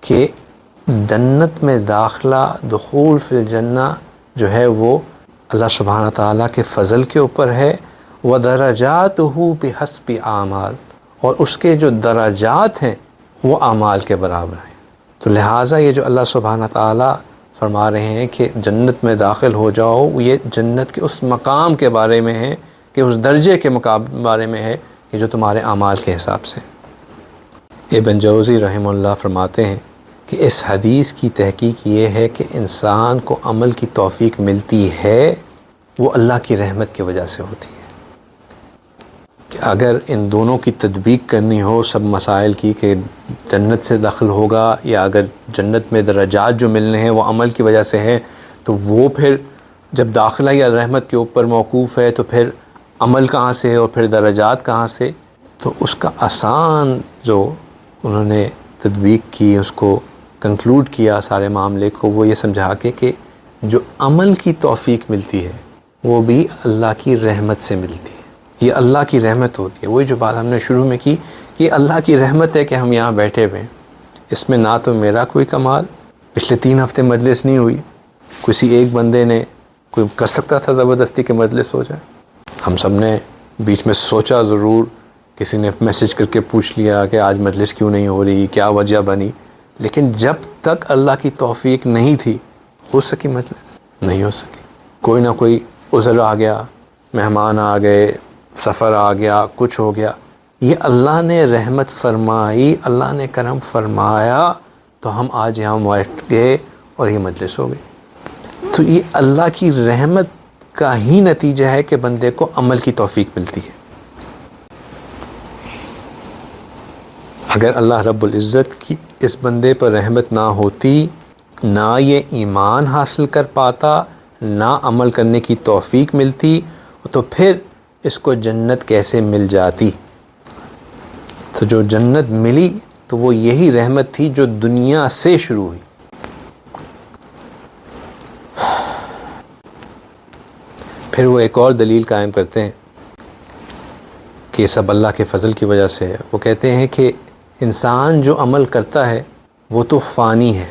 کہ جنت میں داخلہ دخول فی الجنہ جو ہے وہ اللہ سبحانہ تعالیٰ کے فضل کے اوپر ہے، وَدَرَجَاتُهُ بِحَسْبِ اعمال، اور اس کے جو درجات ہیں وہ اعمال کے برابر ہیں۔ تو لہٰذا یہ جو اللہ سبحانہ تعالیٰ فرما رہے ہیں کہ جنت میں داخل ہو جاؤ، یہ جنت کے اس مقام کے بارے میں ہے کہ اس درجے کے بارے میں ہے کہ جو تمہارے اعمال کے حساب سے۔ ابن جوزی رحمہ اللہ فرماتے ہیں کہ اس حدیث کی تحقیق یہ ہے کہ انسان کو عمل کی توفیق ملتی ہے وہ اللہ کی رحمت کی وجہ سے ہوتی ہے، کہ اگر ان دونوں کی تطبیق کرنی ہو سب مسائل کی کہ جنت سے دخل ہوگا یا اگر جنت میں درجات جو ملنے ہیں وہ عمل کی وجہ سے ہیں، تو وہ پھر جب داخلہ یا رحمت کے اوپر موقوف ہے تو پھر عمل کہاں سے اور پھر درجات کہاں سے؟ تو اس کا آسان جو انہوں نے تطبیق کی، اس کو کنکلوڈ کیا سارے معاملے کو، وہ یہ سمجھا کے کہ جو عمل کی توفیق ملتی ہے وہ بھی اللہ کی رحمت سے ملتی ہے، یہ اللہ کی رحمت ہوتی ہے۔ وہی جو بات ہم نے شروع میں کی کہ اللہ کی رحمت ہے کہ ہم یہاں بیٹھے ہوئے ہیں، اس میں نہ تو میرا کوئی کمال، پچھلے 3 ہفتے مجلس نہیں ہوئی، کسی ایک بندے نے کوئی کر سکتا تھا زبردستی کہ مجلس ہو جائے، ہم سب نے بیچ میں سوچا ضرور، کسی نے میسج کر کے پوچھ لیا کہ آج مجلس کیوں نہیں ہو رہی، کیا وجہ بنی، لیکن جب تک اللہ کی توفیق نہیں تھی ہو سکی مجلس نہیں ہو سکی۔ کوئی نہ کوئی عذر آ گیا، مہمان آ گئے، سفر آ گیا، کچھ ہو گیا، یہ اللہ نے رحمت فرمائی، اللہ نے کرم فرمایا تو ہم آج یہاں بیٹھ گئے اور یہ مجلس ہو گئی۔ تو یہ اللہ کی رحمت کا ہی نتیجہ ہے کہ بندے کو عمل کی توفیق ملتی ہے۔ اگر اللہ رب العزت کی اس بندے پر رحمت نہ ہوتی، نہ یہ ایمان حاصل کر پاتا، نہ عمل کرنے کی توفیق ملتی، تو پھر اس کو جنت کیسے مل جاتی؟ تو جو جنت ملی تو وہ یہی رحمت تھی جو دنیا سے شروع ہوئی۔ پھر وہ ایک اور دلیل قائم کرتے ہیں کہ یہ سب اللہ کے فضل کی وجہ سے ہے۔ وہ کہتے ہیں کہ انسان جو عمل کرتا ہے وہ تو فانی ہے،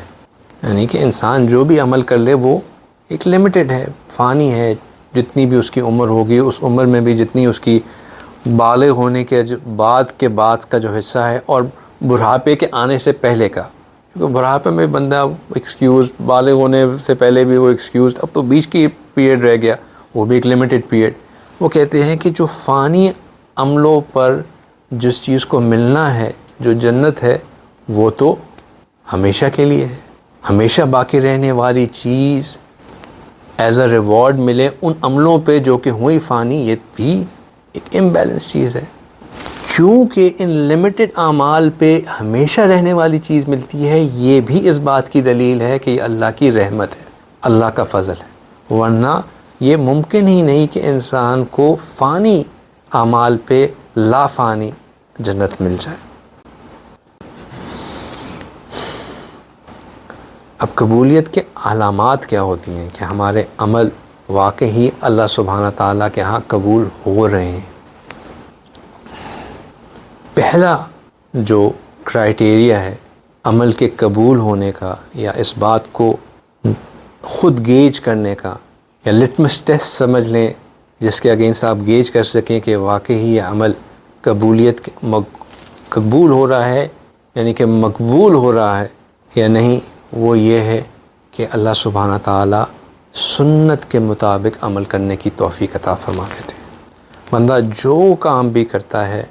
یعنی کہ انسان جو بھی عمل کر لے وہ ایک لمیٹڈ ہے، فانی ہے۔ جتنی بھی اس کی عمر ہوگی، اس عمر میں بھی جتنی اس کی بالغ ہونے کے بعد کا جو حصہ ہے، اور بڑھاپے کے آنے سے پہلے کا، کیونکہ بڑھاپے میں بندہ ایکسکیوز، بالغ ہونے سے پہلے بھی وہ ایکسکیوز، اب تو بیچ کی پیریڈ رہ گیا، وہ بھی ایک لمیٹڈ پیریڈ۔ وہ کہتے ہیں کہ جو فانی عملوں پر جس چیز کو ملنا ہے، جو جنت ہے، وہ تو ہمیشہ کے لیے ہے، ہمیشہ باقی رہنے والی چیز ایز اے ریوارڈ ملے ان عملوں پہ جو کہ ہوئی فانی، یہ بھی ایک امبیلنس چیز ہے۔ کیونکہ ان لمیٹڈ اعمال پہ ہمیشہ رہنے والی چیز ملتی ہے، یہ بھی اس بات کی دلیل ہے کہ یہ اللہ کی رحمت ہے، اللہ کا فضل ہے، ورنہ یہ ممکن ہی نہیں کہ انسان کو فانی اعمال پہ لا فانی جنت مل جائے۔ اب قبولیت کے علامات کیا ہوتی ہیں کہ ہمارے عمل واقعی اللہ سبحانہ تعالیٰ کے ہاں قبول ہو رہے ہیں؟ پہلا جو کرائٹیریا ہے عمل کے قبول ہونے کا، یا اس بات کو خود گیج کرنے کا، یا لٹمس ٹیسٹ سمجھ لیں جس کے اگینسٹ آپ گیج کر سکیں کہ واقعی یہ عمل قبولیت قبول ہو رہا ہے، یعنی کہ مقبول ہو رہا ہے یا نہیں، وہ یہ ہے کہ اللہ سبحانہ تعالیٰ سنت کے مطابق عمل کرنے کی توفیق عطا فرما دیتے ہیں۔ بندہ جو کام بھی کرتا ہے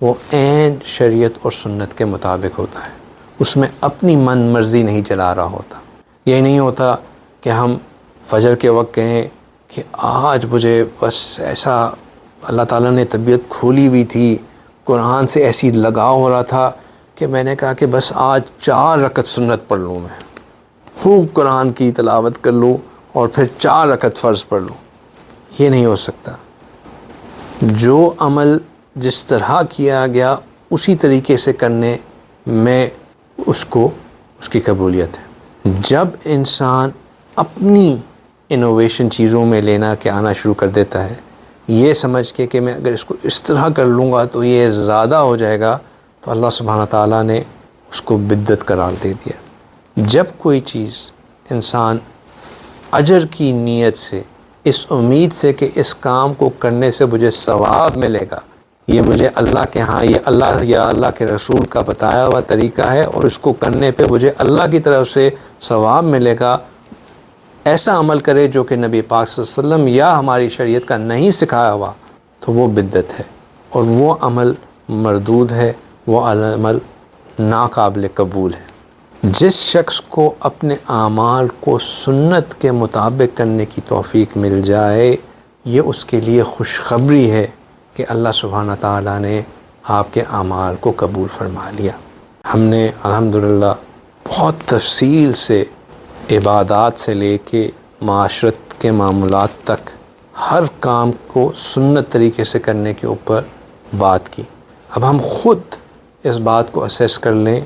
وہ عین شریعت اور سنت کے مطابق ہوتا ہے، اس میں اپنی من مرضی نہیں چلا رہا ہوتا۔ یہ نہیں ہوتا کہ ہم فجر کے وقت کہیں کہ آج مجھے بس ایسا اللہ تعالیٰ نے طبیعت کھولی ہوئی تھی، قرآن سے ایسی لگاؤ ہو رہا تھا کہ میں نے کہا کہ بس آج 4 رکعت سنت پڑھ لوں، میں خوب قرآن کی تلاوت کر لوں اور پھر 4 رکعت فرض پڑھ لوں۔ یہ نہیں ہو سکتا۔ جو عمل جس طرح کیا گیا اسی طریقے سے کرنے میں اس کی قبولیت ہے۔ جب انسان اپنی انوویشن چیزوں میں لینا کہ آنا شروع کر دیتا ہے، یہ سمجھ کے کہ میں اگر اس کو اس طرح کر لوں گا تو یہ زیادہ ہو جائے گا، تو اللہ سبحانہ تعالیٰ نے اس کو بدعت قرار دے دیا۔ جب کوئی چیز انسان اجر کی نیت سے، اس امید سے کہ اس کام کو کرنے سے مجھے ثواب ملے گا، یہ مجھے اللہ کے ہاں، یہ اللہ یا اللہ کے رسول کا بتایا ہوا طریقہ ہے اور اس کو کرنے پہ مجھے اللہ کی طرف سے ثواب ملے گا، ایسا عمل کرے جو کہ نبی پاک صلی اللہ علیہ وسلم یا ہماری شریعت کا نہیں سکھایا ہوا، تو وہ بدعت ہے، اور وہ عمل مردود ہے، وہ عمل ناقابل قبول ہے۔ جس شخص کو اپنے اعمال کو سنت کے مطابق کرنے کی توفیق مل جائے، یہ اس کے لیے خوشخبری ہے کہ اللہ سبحانہ تعالیٰ نے آپ کے اعمال کو قبول فرما لیا۔ ہم نے الحمدللہ بہت تفصیل سے عبادات سے لے کے معاشرت کے معاملات تک ہر کام کو سنت طریقے سے کرنے کے اوپر بات کی۔ اب ہم خود اس بات کو اسیس کر لیں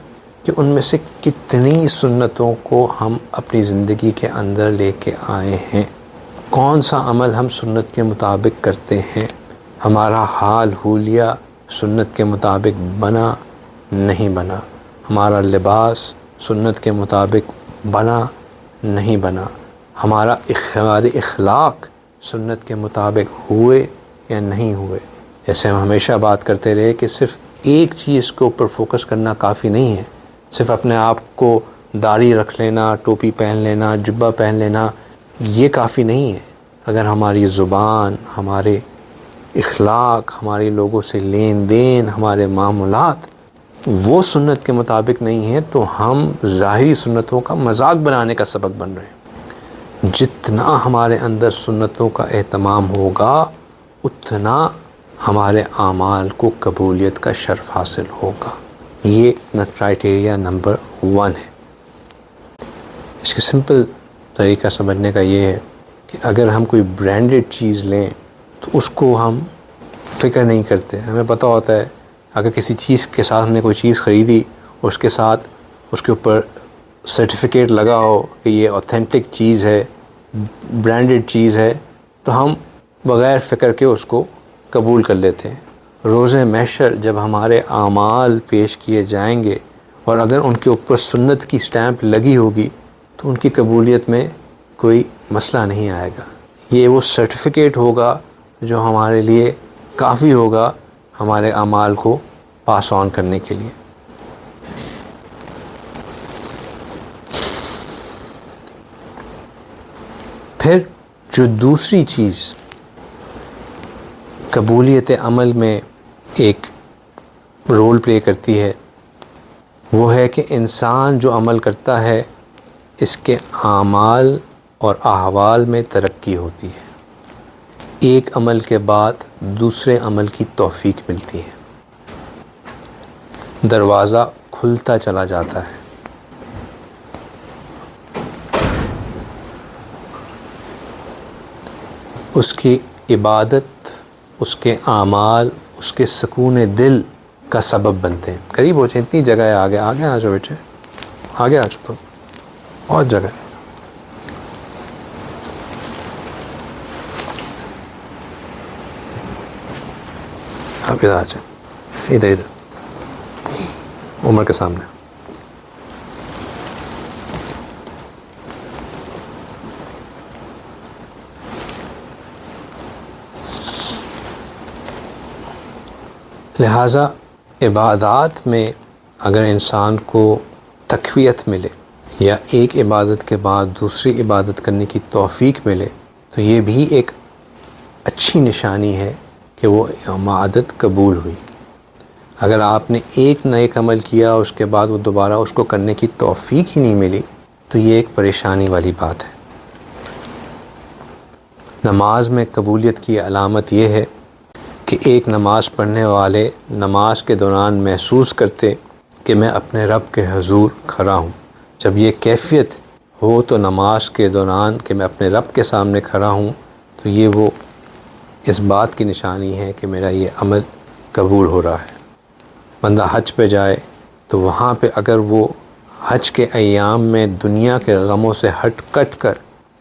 کہ ان میں سے کتنی سنتوں کو ہم اپنی زندگی کے اندر لے کے آئے ہیں، کون سا عمل ہم سنت کے مطابق کرتے ہیں، ہمارا حال حولیہ سنت کے مطابق بنا نہیں بنا، ہمارا لباس سنت کے مطابق بنا نہیں بنا، ہمارے اخلاق سنت کے مطابق ہوئے یا نہیں ہوئے۔ جیسے ہم ہمیشہ بات کرتے رہے کہ صرف ایک چیز کے اوپر فوکس کرنا کافی نہیں ہے، صرف اپنے آپ کو داڑھی رکھ لینا، ٹوپی پہن لینا، جبہ پہن لینا، یہ کافی نہیں ہے۔ اگر ہماری زبان، ہمارے اخلاق، ہماری لوگوں سے لین دین، ہمارے معاملات وہ سنت کے مطابق نہیں ہیں تو ہم ظاہری سنتوں کا مذاق بنانے کا سبب بن رہے ہیں۔ جتنا ہمارے اندر سنتوں کا اہتمام ہوگا اتنا ہمارے اعمال کو قبولیت کا شرف حاصل ہوگا۔ یہ کرائٹیریا نمبر 1 ہے۔ اس کے سمپل طریقہ سمجھنے کا یہ ہے کہ اگر ہم کوئی برانڈڈ چیز لیں تو اس کو ہم فکر نہیں کرتے، ہمیں پتہ ہوتا ہے اگر کسی چیز کے ساتھ ہم نے کوئی چیز خریدی، اس کے ساتھ اس کے اوپر سرٹیفکیٹ لگا ہو کہ یہ اوتھینٹک چیز ہے، برانڈڈ چیز ہے، تو ہم بغیر فکر کے اس کو قبول کر لیتے ہیں۔ روز محشر جب ہمارے اعمال پیش کیے جائیں گے اور اگر ان کے اوپر سنت کی سٹیمپ لگی ہوگی تو ان کی قبولیت میں کوئی مسئلہ نہیں آئے گا۔ یہ وہ سرٹیفکیٹ ہوگا جو ہمارے لیے کافی ہوگا ہمارے اعمال کو پاس آن کرنے کے لیے۔ پھر جو دوسری چیز قبولیت عمل میں ایک رول پلے کرتی ہے وہ ہے کہ انسان جو عمل کرتا ہے اس کے اعمال اور احوال میں ترقی ہوتی ہے، ایک عمل کے بعد دوسرے عمل کی توفیق ملتی ہے، دروازہ کھلتا چلا جاتا ہے۔ اس کی عبادت، اس کے اعمال، اس کے سکون دل کا سبب بنتے ہیں۔ قریب ہو جائے، اتنی جگہ ہے، آگے آگے آ جاؤ بیٹے، آگے آ جاؤ، تو اور جگہ ہے۔ آپ ادھر آ جائیں، ادھر عمر کے سامنے۔ لہٰذا عبادات میں اگر انسان کو تقویت ملے یا ایک عبادت کے بعد دوسری عبادت کرنے کی توفیق ملے تو یہ بھی ایک اچھی نشانی ہے کہ وہ عبادت قبول ہوئی۔ اگر آپ نے ایک نئے عمل کیا اس کے بعد وہ دوبارہ اس کو کرنے کی توفیق ہی نہیں ملی تو یہ ایک پریشانی والی بات ہے۔ نماز میں قبولیت کی علامت یہ ہے کہ ایک نماز پڑھنے والے نماز کے دوران محسوس کرتے کہ میں اپنے رب کے حضور کھڑا ہوں۔ جب یہ کیفیت ہو تو نماز کے دوران کہ میں اپنے رب کے سامنے کھڑا ہوں تو یہ وہ اس بات کی نشانی ہے کہ میرا یہ عمل قبول ہو رہا ہے۔ بندہ حج پہ جائے تو وہاں پہ اگر وہ حج کے ایام میں دنیا کے غموں سے ہٹ کٹ کر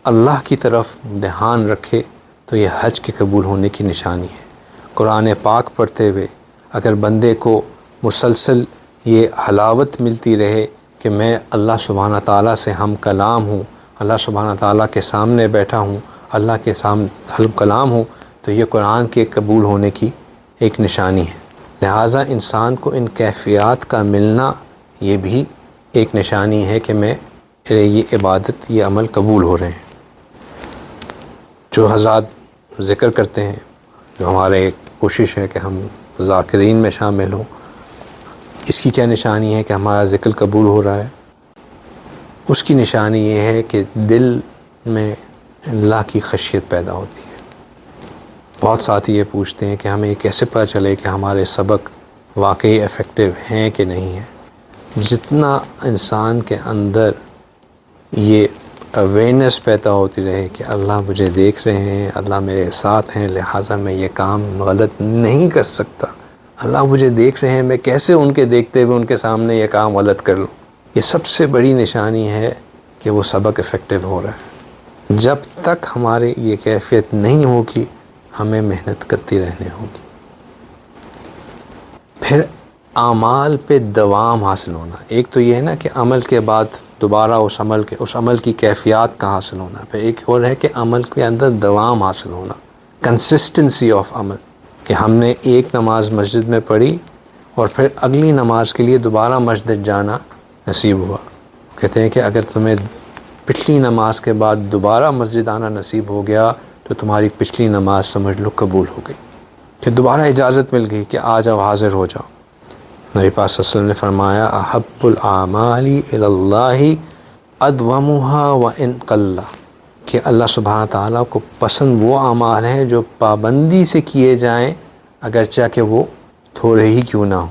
اللہ کی طرف دھیان رکھے تو یہ حج کے قبول ہونے کی نشانی ہے۔ قرآن پاک پڑھتے ہوئے اگر بندے کو مسلسل یہ حلاوت ملتی رہے کہ میں اللہ سبحانہ تعالیٰ سے ہم کلام ہوں، اللہ سبحانہ تعالیٰ کے سامنے بیٹھا ہوں، اللہ کے سامنے ہم کلام ہوں، تو یہ قرآن کے قبول ہونے کی ایک نشانی ہے۔ لہٰذا انسان کو ان کیفیات کا ملنا یہ بھی ایک نشانی ہے کہ میں یہ عبادت، یہ عمل قبول ہو رہے ہیں۔ جو حضرات ذکر کرتے ہیں، جو ہمارے کوشش ہے کہ ہم ذاکرین میں شامل ہوں، اس کی کیا نشانی ہے کہ ہمارا ذکر قبول ہو رہا ہے؟ اس کی نشانی یہ ہے کہ دل میں اللہ کی خشیت پیدا ہوتی ہے۔ بہت ساتھی یہ پوچھتے ہیں کہ ہمیں یہ کیسے پتہ چلے کہ ہمارے سبق واقعی افیکٹو ہیں کہ نہیں ہیں۔ جتنا انسان کے اندر یہ اویئرنیس پیدا ہوتی رہے کہ اللہ مجھے دیکھ رہے ہیں، اللہ میرے ساتھ ہیں، لہٰذا میں یہ کام غلط نہیں کر سکتا، اللہ مجھے دیکھ رہے ہیں، میں کیسے ان کے دیکھتے ہوئے ان کے سامنے یہ کام غلط کر لوں، یہ سب سے بڑی نشانی ہے کہ وہ سبق افیکٹو ہو رہا ہے۔ جب تک ہمارے یہ کیفیت نہیں ہوگی ہمیں محنت کرتی رہنے ہوگی۔ پھر اعمال پہ دوام حاصل ہونا، ایک تو یہ ہے نا کہ عمل کے بعد دوبارہ اس عمل کی کیفیات کا حاصل ہونا، پھر ایک اور ہے کہ عمل کے اندر دوام حاصل ہونا، کنسسٹنسی آف عمل، کہ ہم نے ایک نماز مسجد میں پڑھی اور پھر اگلی نماز کے لیے دوبارہ مسجد جانا نصیب ہوا۔ کہتے ہیں کہ اگر تمہیں پچھلی نماز کے بعد دوبارہ مسجد آنا نصیب ہو گیا تو تمہاری پچھلی نماز سمجھ لو قبول ہو گئی۔ کہ دوبارہ اجازت مل گئی کہ آ جاؤ، حاضر ہو جاؤ۔ نبی پاک صلی اللہ علیہ وسلم نے فرمایا احب الاعمال الی اللہ ادومها وان قل، کہ اللہ سبحانہ تعالیٰ کو پسند وہ اعمال ہیں جو پابندی سے کیے جائیں اگرچہ کہ وہ تھوڑے ہی کیوں نہ ہوں۔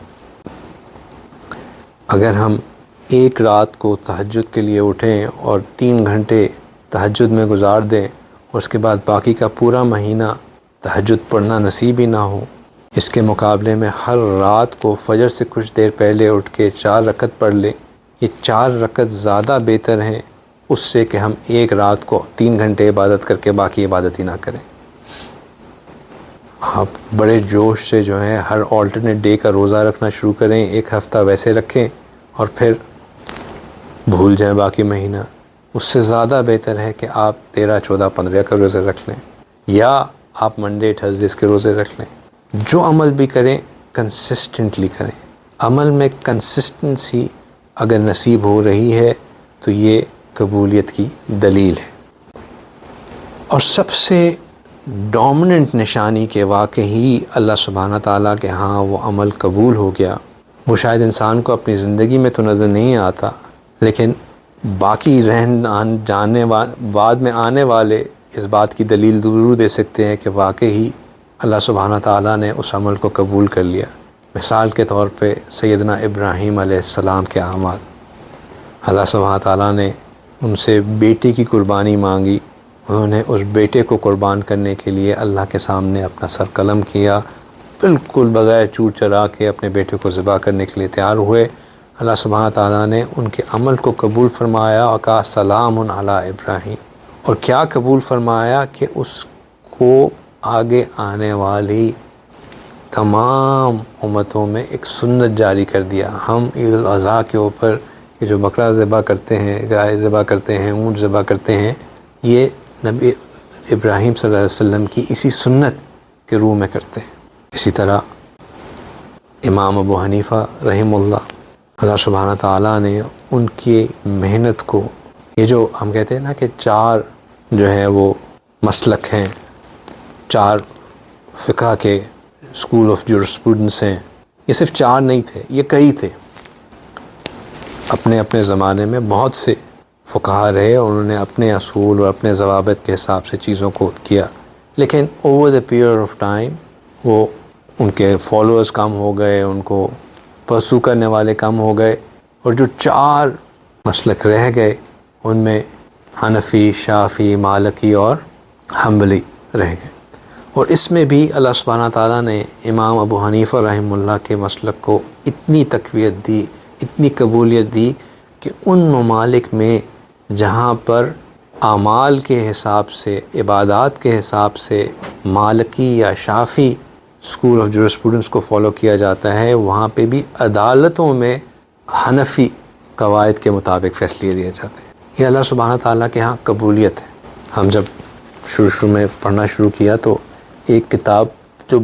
اگر ہم ایک رات کو تہجد کے لیے اٹھیں اور 3 گھنٹے تہجد میں گزار دیں، اور اس کے بعد باقی کا پورا مہینہ تہجد پڑھنا نصیب ہی نہ ہو، اس کے مقابلے میں ہر رات کو فجر سے کچھ دیر پہلے اٹھ کے 4 رکعت پڑھ لیں، یہ 4 رکعت زیادہ بہتر ہیں اس سے کہ ہم ایک رات کو 3 گھنٹے عبادت کر کے باقی عبادت ہی نہ کریں۔ آپ بڑے جوش سے جو ہے ہر آلٹرنیٹ ڈے کا روزہ رکھنا شروع کریں، 1 ہفتہ ویسے رکھیں اور پھر بھول جائیں باقی مہینہ۔ اس سے زیادہ بہتر ہے کہ آپ 13، 14، 15 کا روزے رکھ لیں، یا آپ منڈے، ٹھرسڈے کے روزے رکھ لیں۔ جو عمل بھی کریں کنسسٹنٹلی کریں۔ عمل میں کنسسٹنسی اگر نصیب ہو رہی ہے تو یہ قبولیت کی دلیل ہے۔ اور سب سے ڈومیننٹ نشانی کہ واقعی اللہ سبحانہ تعالیٰ کے ہاں وہ عمل قبول ہو گیا، وہ شاید انسان کو اپنی زندگی میں تو نظر نہیں آتا، لیکن باقی بعد میں آنے والے اس بات کی دلیل ضرور دے سکتے ہیں کہ واقعی اللہ سبحانہ تعالیٰ نے اس عمل کو قبول کر لیا۔ مثال کے طور پہ سیدنا ابراہیم علیہ السلام کے اعمال، اللہ سبحانہ تعالیٰ نے ان سے بیٹے کی قربانی مانگی، انہوں نے اس بیٹے کو قربان کرنے کے لیے اللہ کے سامنے اپنا سر قلم کیا، بالکل بغیر چور چرا کے اپنے بیٹے کو ذبح کرنے کے لیے تیار ہوئے۔ اللہ سبحانہ تعالیٰ نے ان کے عمل کو قبول فرمایا اور کہا سلام علی ابراہیم، اور کیا قبول فرمایا کہ اس کو آگے آنے والی تمام امتوں میں ایک سنت جاری کر دیا۔ ہم عید الاضحیٰ کے اوپر یہ جو بکرا ذبح کرتے ہیں، گائے ذبح کرتے ہیں، اونٹ ذبح کرتے ہیں، یہ نبی ابراہیم صلی اللہ علیہ وسلم کی اسی سنت کے روح میں کرتے ہیں۔ اسی طرح امام ابو حنیفہ رحمہ اللہ سبحانہ تعالیٰ نے ان کی محنت کو، یہ جو ہم کہتے ہیں نا کہ 4 جو ہے وہ مسلک ہیں، 4 فقہ کے اسکول آف جورسپروڈنس ہیں، یہ صرف 4 نہیں تھے، یہ کئی تھے۔ اپنے اپنے زمانے میں بہت سے فقہا رہے اور انہوں نے اپنے اصول اور اپنے ضوابط کے حساب سے چیزوں کو کیا، لیکن over the period of time وہ ان کے فالوورز کم ہو گئے، ان کو پرسو کرنے والے کم ہو گئے، اور جو 4 مسلک رہ گئے ان میں حنفی، شافعی، مالکی اور حنبلی رہ گئے۔ اور اس میں بھی اللہ سبحانہ تعالیٰ نے امام ابو حنیفہ رحمہ اللہ کے مسلک کو اتنی تقویت دی، اتنی قبولیت دی کہ ان ممالک میں جہاں پر اعمال کے حساب سے، عبادات کے حساب سے مالکی یا شافعی اسکول آف جورسپروڈنس کو فالو کیا جاتا ہے، وہاں پہ بھی عدالتوں میں حنفی قواعد کے مطابق فیصلے دیے جاتے ہیں۔ یہ اللہ سبحانہ تعالیٰ کے ہاں قبولیت ہے۔ ہم جب شروع میں پڑھنا شروع کیا تو ایک کتاب جو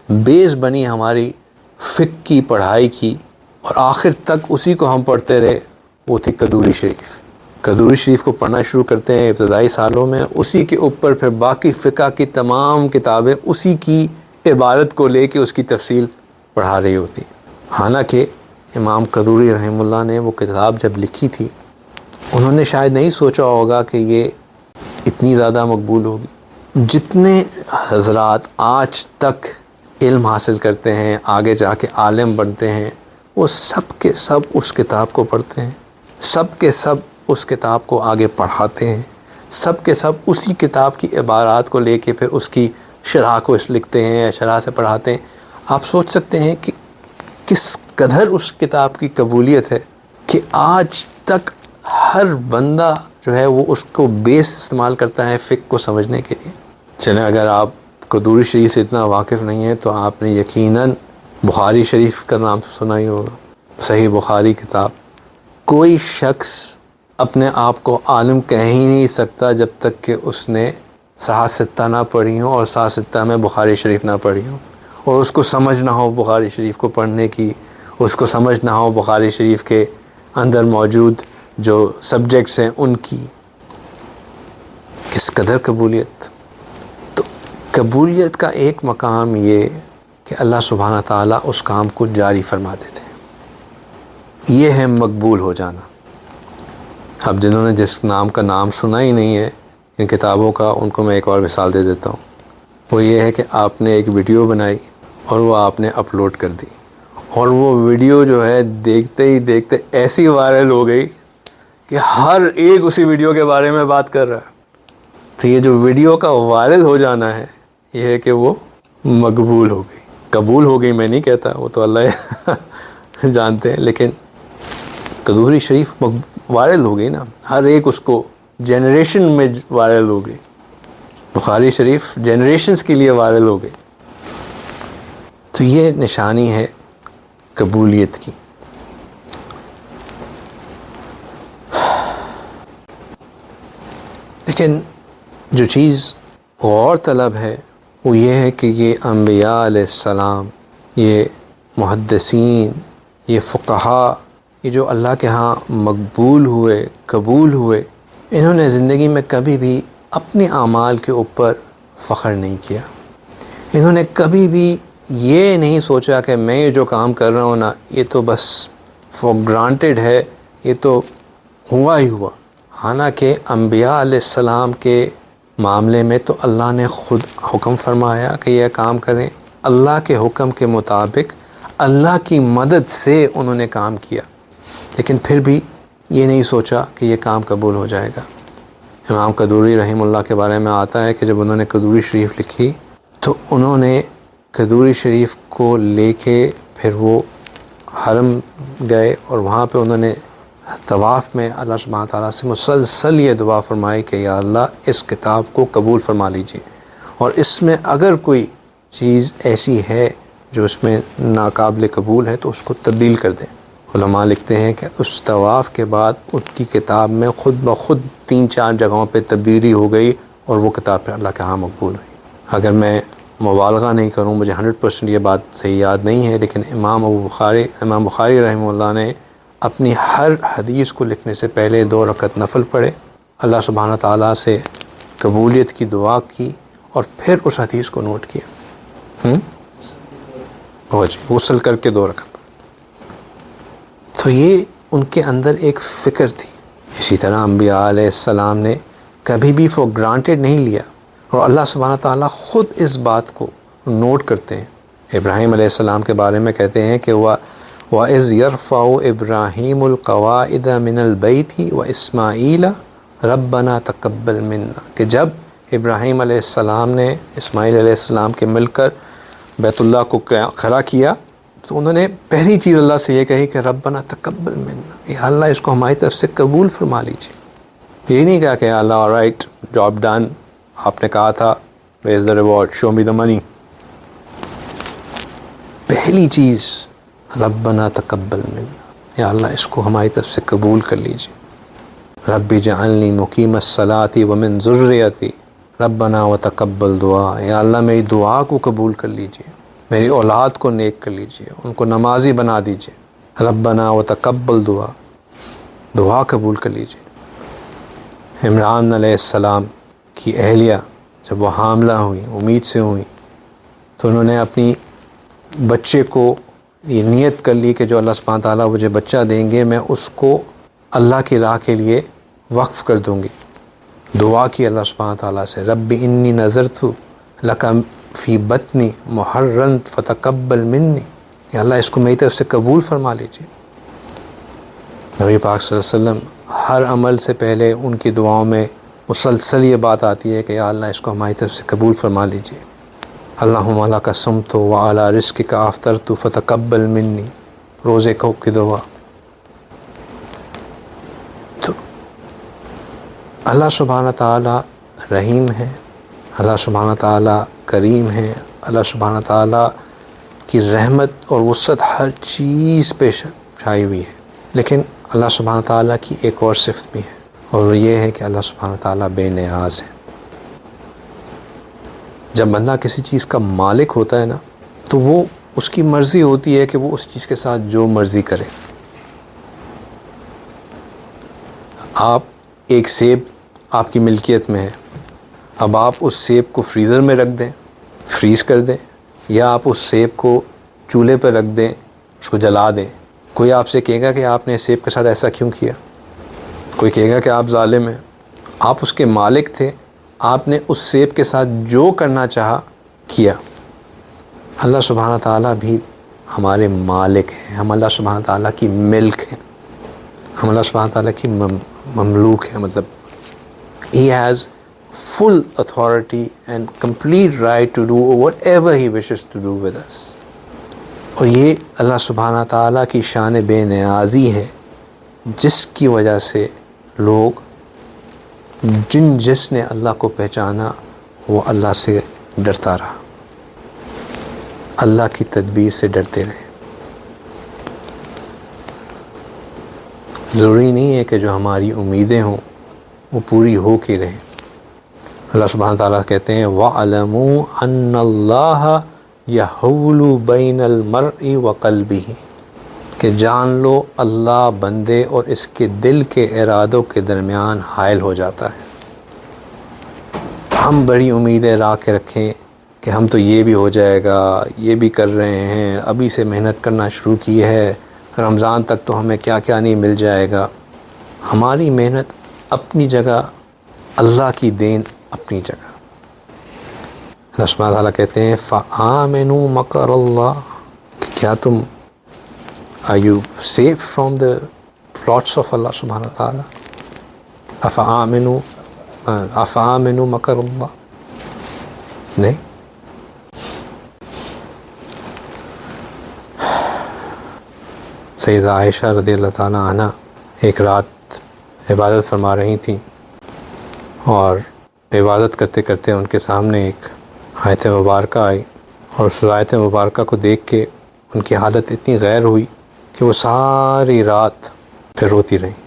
بیس بنی ہماری فقہ کی پڑھائی کی اور آخر تک اسی کو ہم پڑھتے رہے، وہ تھی قدوری شریف۔ قدوری شریف کو پڑھنا شروع کرتے ہیں ابتدائی سالوں میں، اسی کے اوپر پھر باقی فقہ کی تمام کتابیں اسی کی عبارت کو لے کے اس کی تفصیل پڑھا رہی ہوتی۔ حالانکہ امام قدوری رحمہ اللہ نے وہ کتاب جب لکھی تھی، انہوں نے شاید نہیں سوچا ہوگا کہ یہ اتنی زیادہ مقبول ہوگی۔ جتنے حضرات آج تک علم حاصل کرتے ہیں، آگے جا کے عالم بنتے ہیں، وہ سب کے سب اس کتاب کو پڑھتے ہیں، سب کے سب اس کتاب کو آگے پڑھاتے ہیں، سب کے سب اسی کتاب کی عبارات کو لے کے پھر اس کی شرح کو لکھتے ہیں، شرح سے پڑھاتے ہیں۔ آپ سوچ سکتے ہیں کہ کس قدر اس کتاب کی قبولیت ہے کہ آج تک ہر بندہ جو ہے وہ اس کو بیس استعمال کرتا ہے فقہ کو سمجھنے کے لیے۔ چلیں اگر آپ قدوری شریف سے اتنا واقف نہیں ہیں تو آپ نے یقیناً بخاری شریف کا نام تو سنا ہی ہوگا، صحیح بخاری کتاب۔ کوئی شخص اپنے آپ کو عالم کہہ ہی نہیں سکتا جب تک کہ اس نے صحاح ستہ نہ پڑھی ہوں اور صحاح ستہ میں بخاری شریف نہ پڑھی ہوں، اور اس کو سمجھ نہ ہو بخاری شریف کو پڑھنے کی، اس کو سمجھ نہ ہو بخاری شریف کے اندر موجود جو سبجیکٹس ہیں ان کی۔ کس قدر قبولیت! تو قبولیت کا ایک مقام یہ کہ اللہ سبحانہ تعالیٰ اس کام کو جاری فرما دیتے ہیں، یہ ہے مقبول ہو جانا۔ اب جنہوں نے جس نام کا نام سنا ہی نہیں ہے ان کتابوں کا، ان کو میں ایک اور مثال دے دیتا ہوں۔ وہ یہ ہے کہ آپ نے ایک ویڈیو بنائی اور وہ آپ نے اپلوڈ کر دی، اور وہ ویڈیو جو ہے دیکھتے ہی دیکھتے ایسی وائرل ہو گئی کہ ہر ایک اسی ویڈیو کے بارے میں بات کر رہا ہے۔ تو یہ جو ویڈیو کا وائرل ہو جانا ہے یہ ہے کہ وہ مقبول ہو گئی، قبول ہو گئی میں نہیں کہتا، وہ تو اللہ جانتے ہیں، لیکن قدوری شریف وائرل ہو گئی نا، ہر ایک اس کو جنریشن میں وائرل ہو گئی۔ بخاری شریف جنریشنز کے لیے وائرل ہو گئی۔ تو یہ نشانی ہے قبولیت کی۔ لیکن جو چیز غور طلب ہے وہ یہ ہے کہ یہ انبیاء علیہ السلام، یہ محدثین، یہ فقہا، یہ جو اللہ کے ہاں مقبول ہوئے، قبول ہوئے، انہوں نے زندگی میں کبھی بھی اپنے اعمال کے اوپر فخر نہیں کیا۔ انہوں نے کبھی بھی یہ نہیں سوچا کہ میں یہ جو کام کر رہا ہوں نا یہ تو بس فور گرانٹیڈ ہے، یہ تو ہوا ہی ہوا۔ حالانکہ انبیاء علیہ السلام کے معاملے میں تو اللہ نے خود حکم فرمایا کہ یہ کام کریں، اللہ کے حکم کے مطابق اللہ کی مدد سے انہوں نے کام کیا، لیکن پھر بھی یہ نہیں سوچا کہ یہ کام قبول ہو جائے گا۔ امام قدوری رحمہ اللہ کے بارے میں آتا ہے کہ جب انہوں نے قدوری شریف لکھی تو انہوں نے قدوری شریف کو لے کے پھر وہ حرم گئے، اور وہاں پہ انہوں نے طواف میں اللہ سبحانہ تعالیٰ سے مسلسل یہ دعا فرمائی کہ یا اللہ اس کتاب کو قبول فرما لیجیے، اور اس میں اگر کوئی چیز ایسی ہے جو اس میں ناقابل قبول ہے تو اس کو تبدیل کر دیں۔ علماء لکھتے ہیں کہ اس طواف کے بعد ان کی کتاب میں خود بخود 3-4 جگہوں پہ تبدیلی ہو گئی، اور وہ کتاب پھر اللہ کے ہاں مقبول ہوئی۔ اگر میں مبالغہ نہیں کروں، مجھے 100% یہ بات صحیح یاد نہیں ہے، لیکن امام بخاری رحمہ اللہ نے اپنی ہر حدیث کو لکھنے سے پہلے 2 رکعت نفل پڑھے، اللہ سبحانہ تعالیٰ سے قبولیت کی دعا کی، اور پھر اس حدیث کو نوٹ کیا۔ غسل کر کے 2 رکعت۔ تو یہ ان کے اندر ایک فکر تھی۔ اسی طرح انبیاء علیہ السلام نے کبھی بھی فور گرانٹیڈ نہیں لیا، اور اللہ سبحانہ تعالیٰ خود اس بات کو نوٹ کرتے ہیں۔ ابراہیم علیہ السلام کے بارے میں کہتے ہیں کہ وَإِذْ يَرْفَعُ إِبْرَاهِيمُ الْقَوَاعِدَ مِنَ الْبَيْتِ وَإِسْمَاعِيلَ رَبَّنَا تَقَبَّلْ مِنَّا، کہ جب ابراہیم علیہ السلام نے اسماعیل علیہ السلام کے مل کر بیت اللہ کو کھڑا کیا تو انہوں نے پہلی چیز اللہ سے یہ کہی کہ ربنا تقبل منا، یا اللہ اس کو ہماری طرف سے قبول فرما لیجیے۔ یہ نہیں کہا کہ اللہ آلرائٹ جاب ڈن، آپ نے کہا تھا ویئر از دا ریوارڈ، شو می دا منی۔ پہلی چیز ربنا تقبل منا، یا اللہ اس کو ہماری طرف سے قبول کر لیجیے۔ رب اجعلنی مقیم الصلاۃ ومن ذریتی ربنا وتقبل دعا، یا اللہ میری دعا کو قبول کر لیجیے، میری اولاد کو نیک کر لیجیے، ان کو نمازی بنا دیجیے۔ ربنا وتقبل دعا، دعا قبول کر لیجیے۔ عمران علیہ السلام کی اہلیہ جب وہ حاملہ ہوئیں، امید سے ہوئیں، تو انہوں نے اپنی بچے کو یہ نیت کر لی کہ جو اللہ سبحانہ تعالیٰ مجھے بچہ دیں گے میں اس کو اللہ کی راہ کے لیے وقف کر دوں گی۔ دعا کی اللہ سبحانہ تعالیٰ سے، رب انی نذرت لک فی بطنی محررا فتقبل منی، کہ اللہ اس کو میری طرف سے قبول فرما لیجیے۔ نبی پاک صلی اللہ علیہ وسلم ہر عمل سے پہلے ان کی دعاؤں میں مسلسل یہ بات آتی ہے کہ یا اللہ اس کو ہماری طرف سے قبول فرما لیجیے۔ اللہم لک صمت وعلی رزقک افطرت فتقبل منی، روزے کی دعا۔ تو اللہ سبحانہ تعالیٰ رحیم ہے، اللہ سبحانہ تعالیٰ کریم ہے، اللہ سبحانہ تعالیٰ کی رحمت اور وسعت ہر چیز پہ چھائی ہوئی ہے، لیکن اللہ سبحانہ تعالیٰ کی ایک اور صفت بھی ہے، اور یہ ہے کہ اللہ سبحانہ تعالیٰ بے نیاز ہے۔ جب بندہ کسی چیز کا مالک ہوتا ہے نا تو وہ اس کی مرضی ہوتی ہے کہ وہ اس چیز کے ساتھ جو مرضی کرے۔ آپ ایک سیب آپ کی ملکیت میں ہے، اب آپ اس سیب کو فریزر میں رکھ دیں فریز کر دیں، یا آپ اس سیب کو چولہے پہ رکھ دیں، اس کو جلا دیں۔ کوئی آپ سے کہے گا کہ آپ نے سیب کے ساتھ ایسا کیوں کیا؟ کوئی کہے گا کہ آپ ظالم ہیں۔ آپ اس کے مالک تھے، آپ نے اس سیب کے ساتھ جو کرنا چاہا کیا۔ اللہ سبحانہ تعالیٰ بھی ہمارے مالک ہیں، ہم اللہ سبحانہ تعالیٰ کی ملک ہیں، ہم اللہ سبحانہ تعالیٰ کی مملوک ہیں، مطلب He has full authority and complete right to do whatever He wishes to do with us۔ اور یہ اللہ سبحانہ تعالیٰ کی شان بے نیازی ہے، جس کی وجہ سے لوگ جس نے اللہ کو پہچانا وہ اللہ سے ڈرتا رہا، اللہ کی تدبیر سے ڈرتے رہے۔ ضروری نہیں ہے کہ جو ہماری امیدیں ہوں وہ پوری ہو کے رہیں۔ اللہ سبحانہ تعالیٰ کہتے ہیں وَاعْلَمُوا أَنَّ اللَّهَ يَحُولُ بَيْنَ الْمَرْءِ وَقَلْبِهِ، کہ جان لو اللہ بندے اور اس کے دل کے ارادوں کے درمیان حائل ہو جاتا ہے۔ ہم بڑی امیدیں لا کے رکھیں کہ ہم تو یہ بھی ہو جائے گا، یہ بھی کر رہے ہیں، ابھی سے محنت کرنا شروع کی ہے، رمضان تک تو ہمیں کیا کیا نہیں مل جائے گا۔ ہماری محنت اپنی جگہ، اللہ کی دین اپنی جگہ۔ اللہ سبحانہ تعالیٰ کہتے ہیں فَآمِنُوا مَكْرَ اللَّهِ، کہ کیا تم are you safe from the plots of Allah سبحانہ تعالیٰ؟ أَفَآمِنُوا مَكْرَ اللَّهِ، نہیں۔ سیدہ عائشہ رضی اللہ تعالیٰ عنہ ایک رات عبادت فرما رہی تھیں، اور عبادت کرتے کرتے ان کے سامنے ایک آیت مبارکہ آئی، اور اس آیت مبارکہ کو دیکھ کے ان کی حالت اتنی غیر ہوئی کہ وہ ساری رات پھر روتی رہیں۔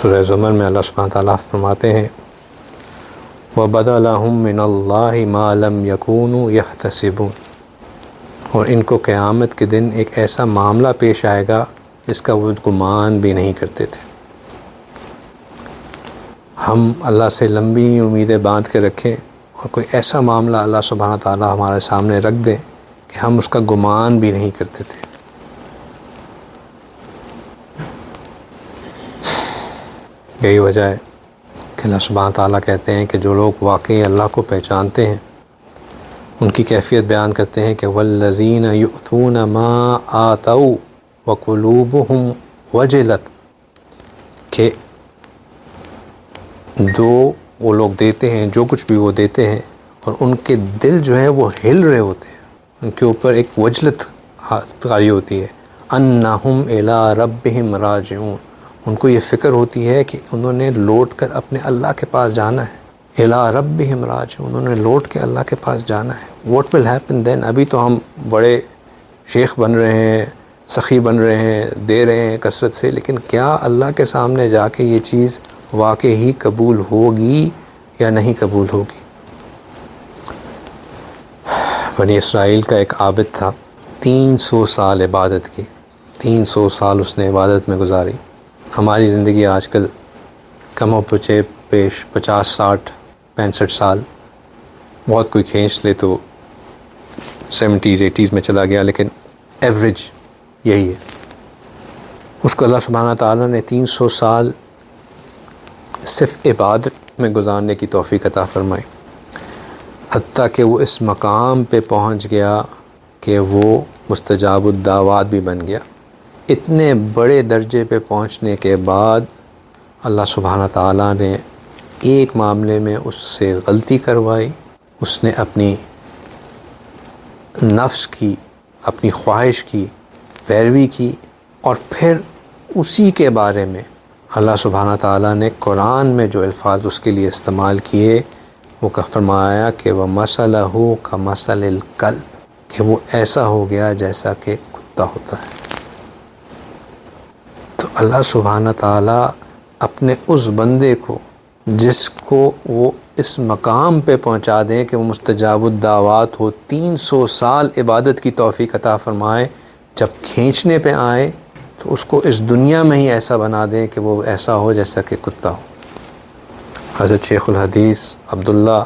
سورہ زمر میں اللہ سبحانہ تعالیٰ فرماتے ہیں وَبَدَا لَهُم مِّنَ اللَّهِ مَا لَمْ يَكُونُوا يَحْتَسِبُونَ، اور ان کو قیامت کے دن ایک ایسا معاملہ پیش آئے گا جس کا وہ گمان بھی نہیں کرتے تھے۔ ہم اللہ سے لمبی امیدیں باندھ کے رکھیں اور کوئی ایسا معاملہ اللہ سبحانہ تعالیٰ ہمارے سامنے رکھ دیں کہ ہم اس کا گمان بھی نہیں کرتے تھے۔ یہی وجہ ہے کہ اللہ سبحانہ تعالیٰ کہتے ہیں کہ جو لوگ واقعی اللہ کو پہچانتے ہیں ان کی کیفیت بیان کرتے ہیں کہ وَالَّذِينَ يُؤْتُونَ مَا آتَوْا وَقُلُوبُهُمْ وَجِلَتْ، کہ وہ لوگ دیتے ہیں جو کچھ بھی وہ دیتے ہیں اور ان کے دل جو ہے وہ ہل رہے ہوتے ہیں، ان کے اوپر ایک وجلت طاری ہوتی ہے، أَنَّهُمْ إِلَىٰ رَبِّهِمْ رَاجِعُونَ، ان کو یہ فکر ہوتی ہے کہ انہوں نے لوٹ کر اپنے اللہ کے پاس جانا ہے۔ إِلَىٰ رَبِّهِمْ رَاجِعُونَ، انہوں نے لوٹ کے اللہ کے پاس جانا ہے۔ What will happen then؟ ابھی تو ہم بڑے شیخ بن رہے ہیں، سخی بن رہے ہیں، دے رہے ہیں کثرت سے، لیکن کیا اللہ کے سامنے جا کے یہ چیز واقعی قبول ہوگی یا نہیں قبول ہوگی؟ بنی اسرائیل کا ایک عابد تھا، 300 سال عبادت کی، 300 سال اس نے عبادت میں گزاری۔ ہماری زندگی آج کل کم و بیش 50 60 65 سال، بہت کوئی کھینچ لے تو 70s 80s میں چلا گیا، لیکن ایوریج یہی ہے۔ اس کو اللہ سبحانہ تعالیٰ نے 300 سال صرف عبادت میں گزارنے کی توفیق عطا فرمائی، حتیٰ کہ وہ اس مقام پہ پہنچ گیا کہ وہ مستجاب الدعوات بھی بن گیا۔ اتنے بڑے درجے پہ پہنچنے کے بعد اللہ سبحانہ تعالیٰ نے ایک معاملے میں اس سے غلطی کروائی، اس نے اپنی نفس کی، اپنی خواہش کی پیروی کی، اور پھر اسی کے بارے میں اللہ سبحانہ تعالیٰ نے قرآن میں جو الفاظ اس کے لیے استعمال کیے وہ فرمایا کہ وَمَثَلُهُ كَمَثَلِ الْكَلْبِ، کہ وہ ایسا ہو گیا جیسا کہ کتا ہوتا ہے۔ تو اللہ سبحانہ تعالیٰ اپنے اس بندے کو جس کو وہ اس مقام پہ پہنچا دیں کہ وہ مستجاب الدعوات ہو، 300 سال عبادت کی توفیق عطا فرمائے، جب کھینچنے پہ آئے تو اس کو اس دنیا میں ہی ایسا بنا دیں کہ وہ ایسا ہو جیسا کہ کتا ہو۔ حضرت شیخ الحدیث عبداللہ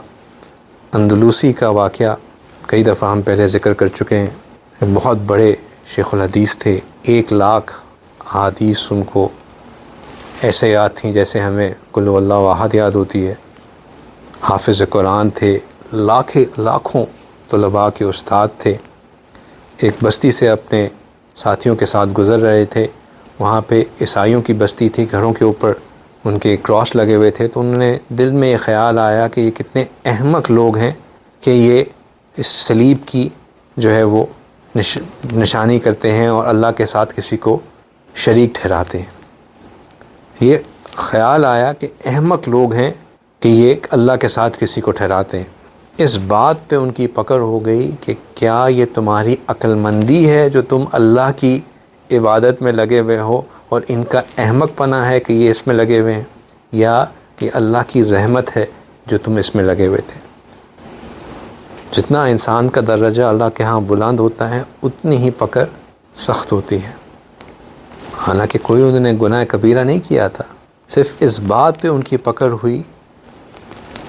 اندلوسی کا واقعہ کئی دفعہ ہم پہلے ذکر کر چکے ہیں۔ بہت بڑے شیخ الحدیث تھے، 1,00,000 احادیث ان کو ایسے یاد تھیں جیسے ہمیں قل هو اللہ احد یاد ہوتی ہے۔ حافظ قرآن تھے، لاکھوں طلباء کے استاد تھے۔ ایک بستی سے اپنے ساتھیوں کے ساتھ گزر رہے تھے، وہاں پہ عیسائیوں کی بستی تھی، گھروں کے اوپر ان کے کراس لگے ہوئے تھے، تو انہوں نے دل میں یہ خیال آیا کہ یہ کتنے احمق لوگ ہیں کہ یہ اس صلیب کی جو ہے وہ نشانی کرتے ہیں اور اللہ کے ساتھ کسی کو شریک ٹھہراتے ہیں۔ یہ خیال آیا کہ احمق لوگ ہیں کہ یہ اللہ کے ساتھ کسی کو ٹھہراتے ہیں۔ اس بات پہ ان کی پکڑ ہو گئی کہ کیا یہ تمہاری عقل مندی ہے جو تم اللہ کی عبادت میں لگے ہوئے ہو، اور ان کا احمق پنا ہے کہ یہ اس میں لگے ہوئے ہیں، یا یہ اللہ کی رحمت ہے جو تم اس میں لگے ہوئے تھے۔ جتنا انسان کا درجہ اللہ کے ہاں بلند ہوتا ہے اتنی ہی پکڑ سخت ہوتی ہے۔ حالانکہ کوئی انہوں نے گناہ کبیرہ نہیں کیا تھا، صرف اس بات پہ ان کی پکڑ ہوئی،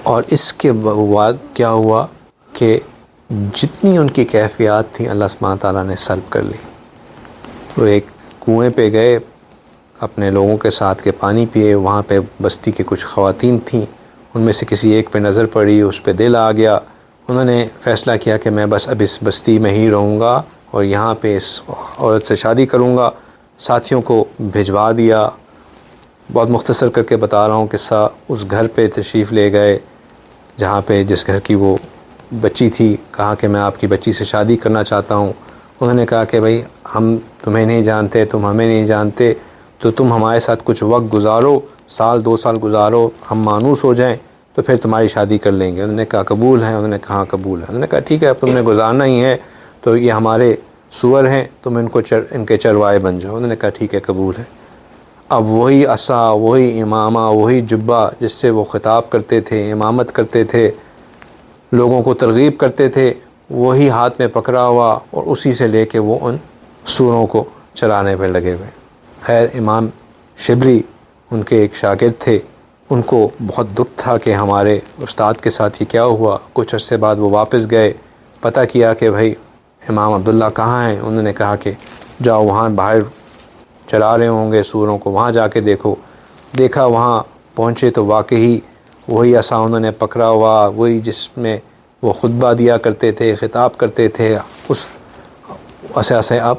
اور اس کے بعد کیا ہوا کہ جتنی ان کی کیفیات تھیں اللہ سبحانہ تعالیٰ نے سلب کر لی۔ وہ ایک کنویں پہ گئے اپنے لوگوں کے ساتھ کے پانی پیے، وہاں پہ بستی کے کچھ خواتین تھیں، ان میں سے کسی ایک پہ نظر پڑی، اس پہ دل آ گیا، انہوں نے فیصلہ کیا کہ میں بس اب اس بستی میں ہی رہوں گا اور یہاں پہ اس عورت سے شادی کروں گا۔ ساتھیوں کو بھجوا دیا۔ بہت مختصر کر کے بتا رہا ہوں قصہ۔ اس گھر پہ تشریف لے گئے جہاں پہ جس گھر کی وہ بچی تھی، کہا کہ میں آپ کی بچی سے شادی کرنا چاہتا ہوں۔ انہوں نے کہا کہ بھائی ہم تمہیں نہیں جانتے، تم ہمیں نہیں جانتے، تو تم ہمارے ساتھ کچھ وقت گزارو، 1-2 سال گزارو، ہم مانوس ہو جائیں تو پھر تمہاری شادی کر لیں گے۔ انہوں نے کہا قبول ہے؟ انہوں نے کہا ہاں قبول ہے۔ انہوں نے کہا ٹھیک ہے، اب تم نے گزارنا ہی ہے تو یہ ہمارے سور ہیں، تم ان کے چروائے بن جاؤ۔ انہوں نے کہا ٹھیک ہے قبول ہے۔ اب وہی عصا، وہی امامہ، وہی جبہ جس سے وہ خطاب کرتے تھے، امامت کرتے تھے، لوگوں کو ترغیب کرتے تھے، وہی ہاتھ میں پکڑا ہوا اور اسی سے لے کے وہ ان سوروں کو چرانے پہ لگے ہوئے۔ خیر امام شبلی ان کے ایک شاگرد تھے، ان کو بہت دکھ تھا کہ ہمارے استاد کے ساتھ یہ کیا ہوا۔ کچھ عرصے بعد وہ واپس گئے، پتہ کیا کہ بھائی امام عبداللہ کہاں ہیں؟ انہوں نے کہا کہ جاؤ وہاں باہر چلا رہے ہوں گے سوروں کو، وہاں جا کے دیکھو۔ دیکھا، وہاں پہنچے تو واقعی وہی عصا انہوں نے پکڑا ہوا، وہی جس میں وہ خطبہ دیا کرتے تھے، خطاب کرتے تھے، اس عصا سے اب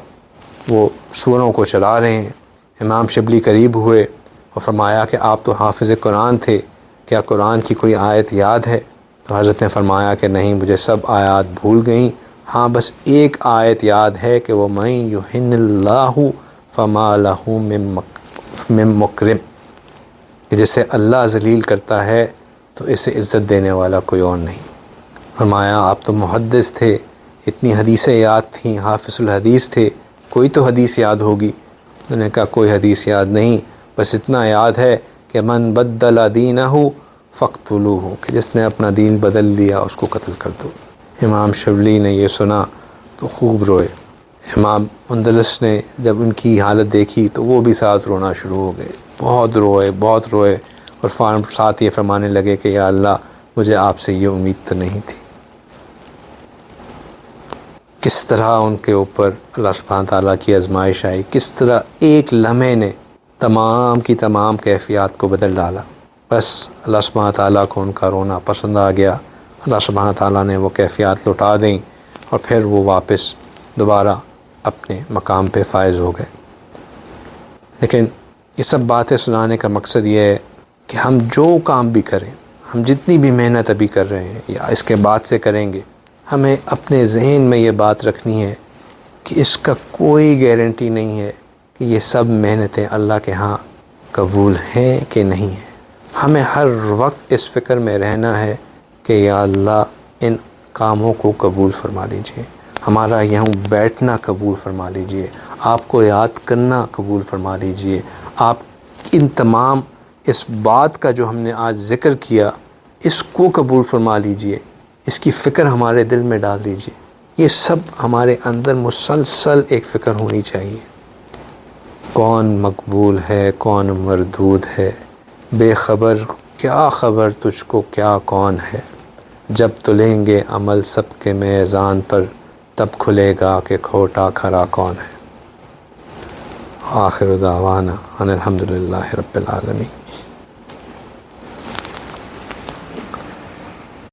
وہ سوروں کو چلا رہے ہیں۔ امام شبلی قریب ہوئے اور فرمایا کہ آپ تو حافظ قرآن تھے، کیا قرآن کی کوئی آیت یاد ہے؟ تو حضرت نے فرمایا کہ نہیں، مجھے سب آیات بھول گئیں، ہاں بس ایک آیت یاد ہے کہ وہ مَن یُہِنِ اللہ فما لہ من مکرم، کہ جسے اللہ ذلیل کرتا ہے تو اسے عزت دینے والا کوئی اور نہیں۔ فرمایا آپ تو محدث تھے، اتنی حدیثیں یاد تھیں، حافظ الحدیث تھے، کوئی تو حدیث یاد ہوگی۔ انہوں نے کہا کوئی حدیث یاد نہیں، بس اتنا یاد ہے کہ من بدل دینہ فاقتلوہ، کہ جس نے اپنا دین بدل لیا اس کو قتل کر دو۔ امام شبلی نے یہ سنا تو خوب روئے۔ امام اندلس نے جب ان کی حالت دیکھی تو وہ بھی ساتھ رونا شروع ہو گئے، بہت روئے اور ساتھ یہ فرمانے لگے کہ یا اللہ مجھے آپ سے یہ امید تو نہیں تھی۔ کس طرح ان کے اوپر اللہ سبحانہ تعالیٰ کی آزمائش آئی، کس طرح ایک لمحے نے تمام کی تمام کیفیات کو بدل ڈالا۔ بس اللہ سبحانہ تعالیٰ کو ان کا رونا پسند آ گیا، اللہ سبحانہ تعالیٰ نے وہ کیفیات لوٹا دیں اور پھر وہ واپس دوبارہ اپنے مقام پہ فائز ہو گئے۔ لیکن یہ سب باتیں سنانے کا مقصد یہ ہے کہ ہم جو کام بھی کریں، ہم جتنی بھی محنت ابھی کر رہے ہیں یا اس کے بعد سے کریں گے، ہمیں اپنے ذہن میں یہ بات رکھنی ہے کہ اس کا کوئی گارنٹی نہیں ہے کہ یہ سب محنتیں اللہ کے ہاں قبول ہیں کہ نہیں ہیں۔ ہمیں ہر وقت اس فکر میں رہنا ہے کہ یا اللہ ان کاموں کو قبول فرما لیجئے، ہمارا یہاں بیٹھنا قبول فرما لیجئے، آپ کو یاد کرنا قبول فرما لیجئے، آپ ان تمام اس بات کا جو ہم نے آج ذکر کیا اس کو قبول فرما لیجئے، اس کی فکر ہمارے دل میں ڈال دیجئے۔ یہ سب ہمارے اندر مسلسل ایک فکر ہونی چاہیے، کون مقبول ہے کون مردود ہے، بے خبر کیا خبر تجھ کو کیا کون ہے، جب تلیں گے عمل سب کے میزان پر، تب کھلے گا کہ کھوٹا کھرا کون ہے۔ آخر دعوانا ان الحمد للہ رب العالمین۔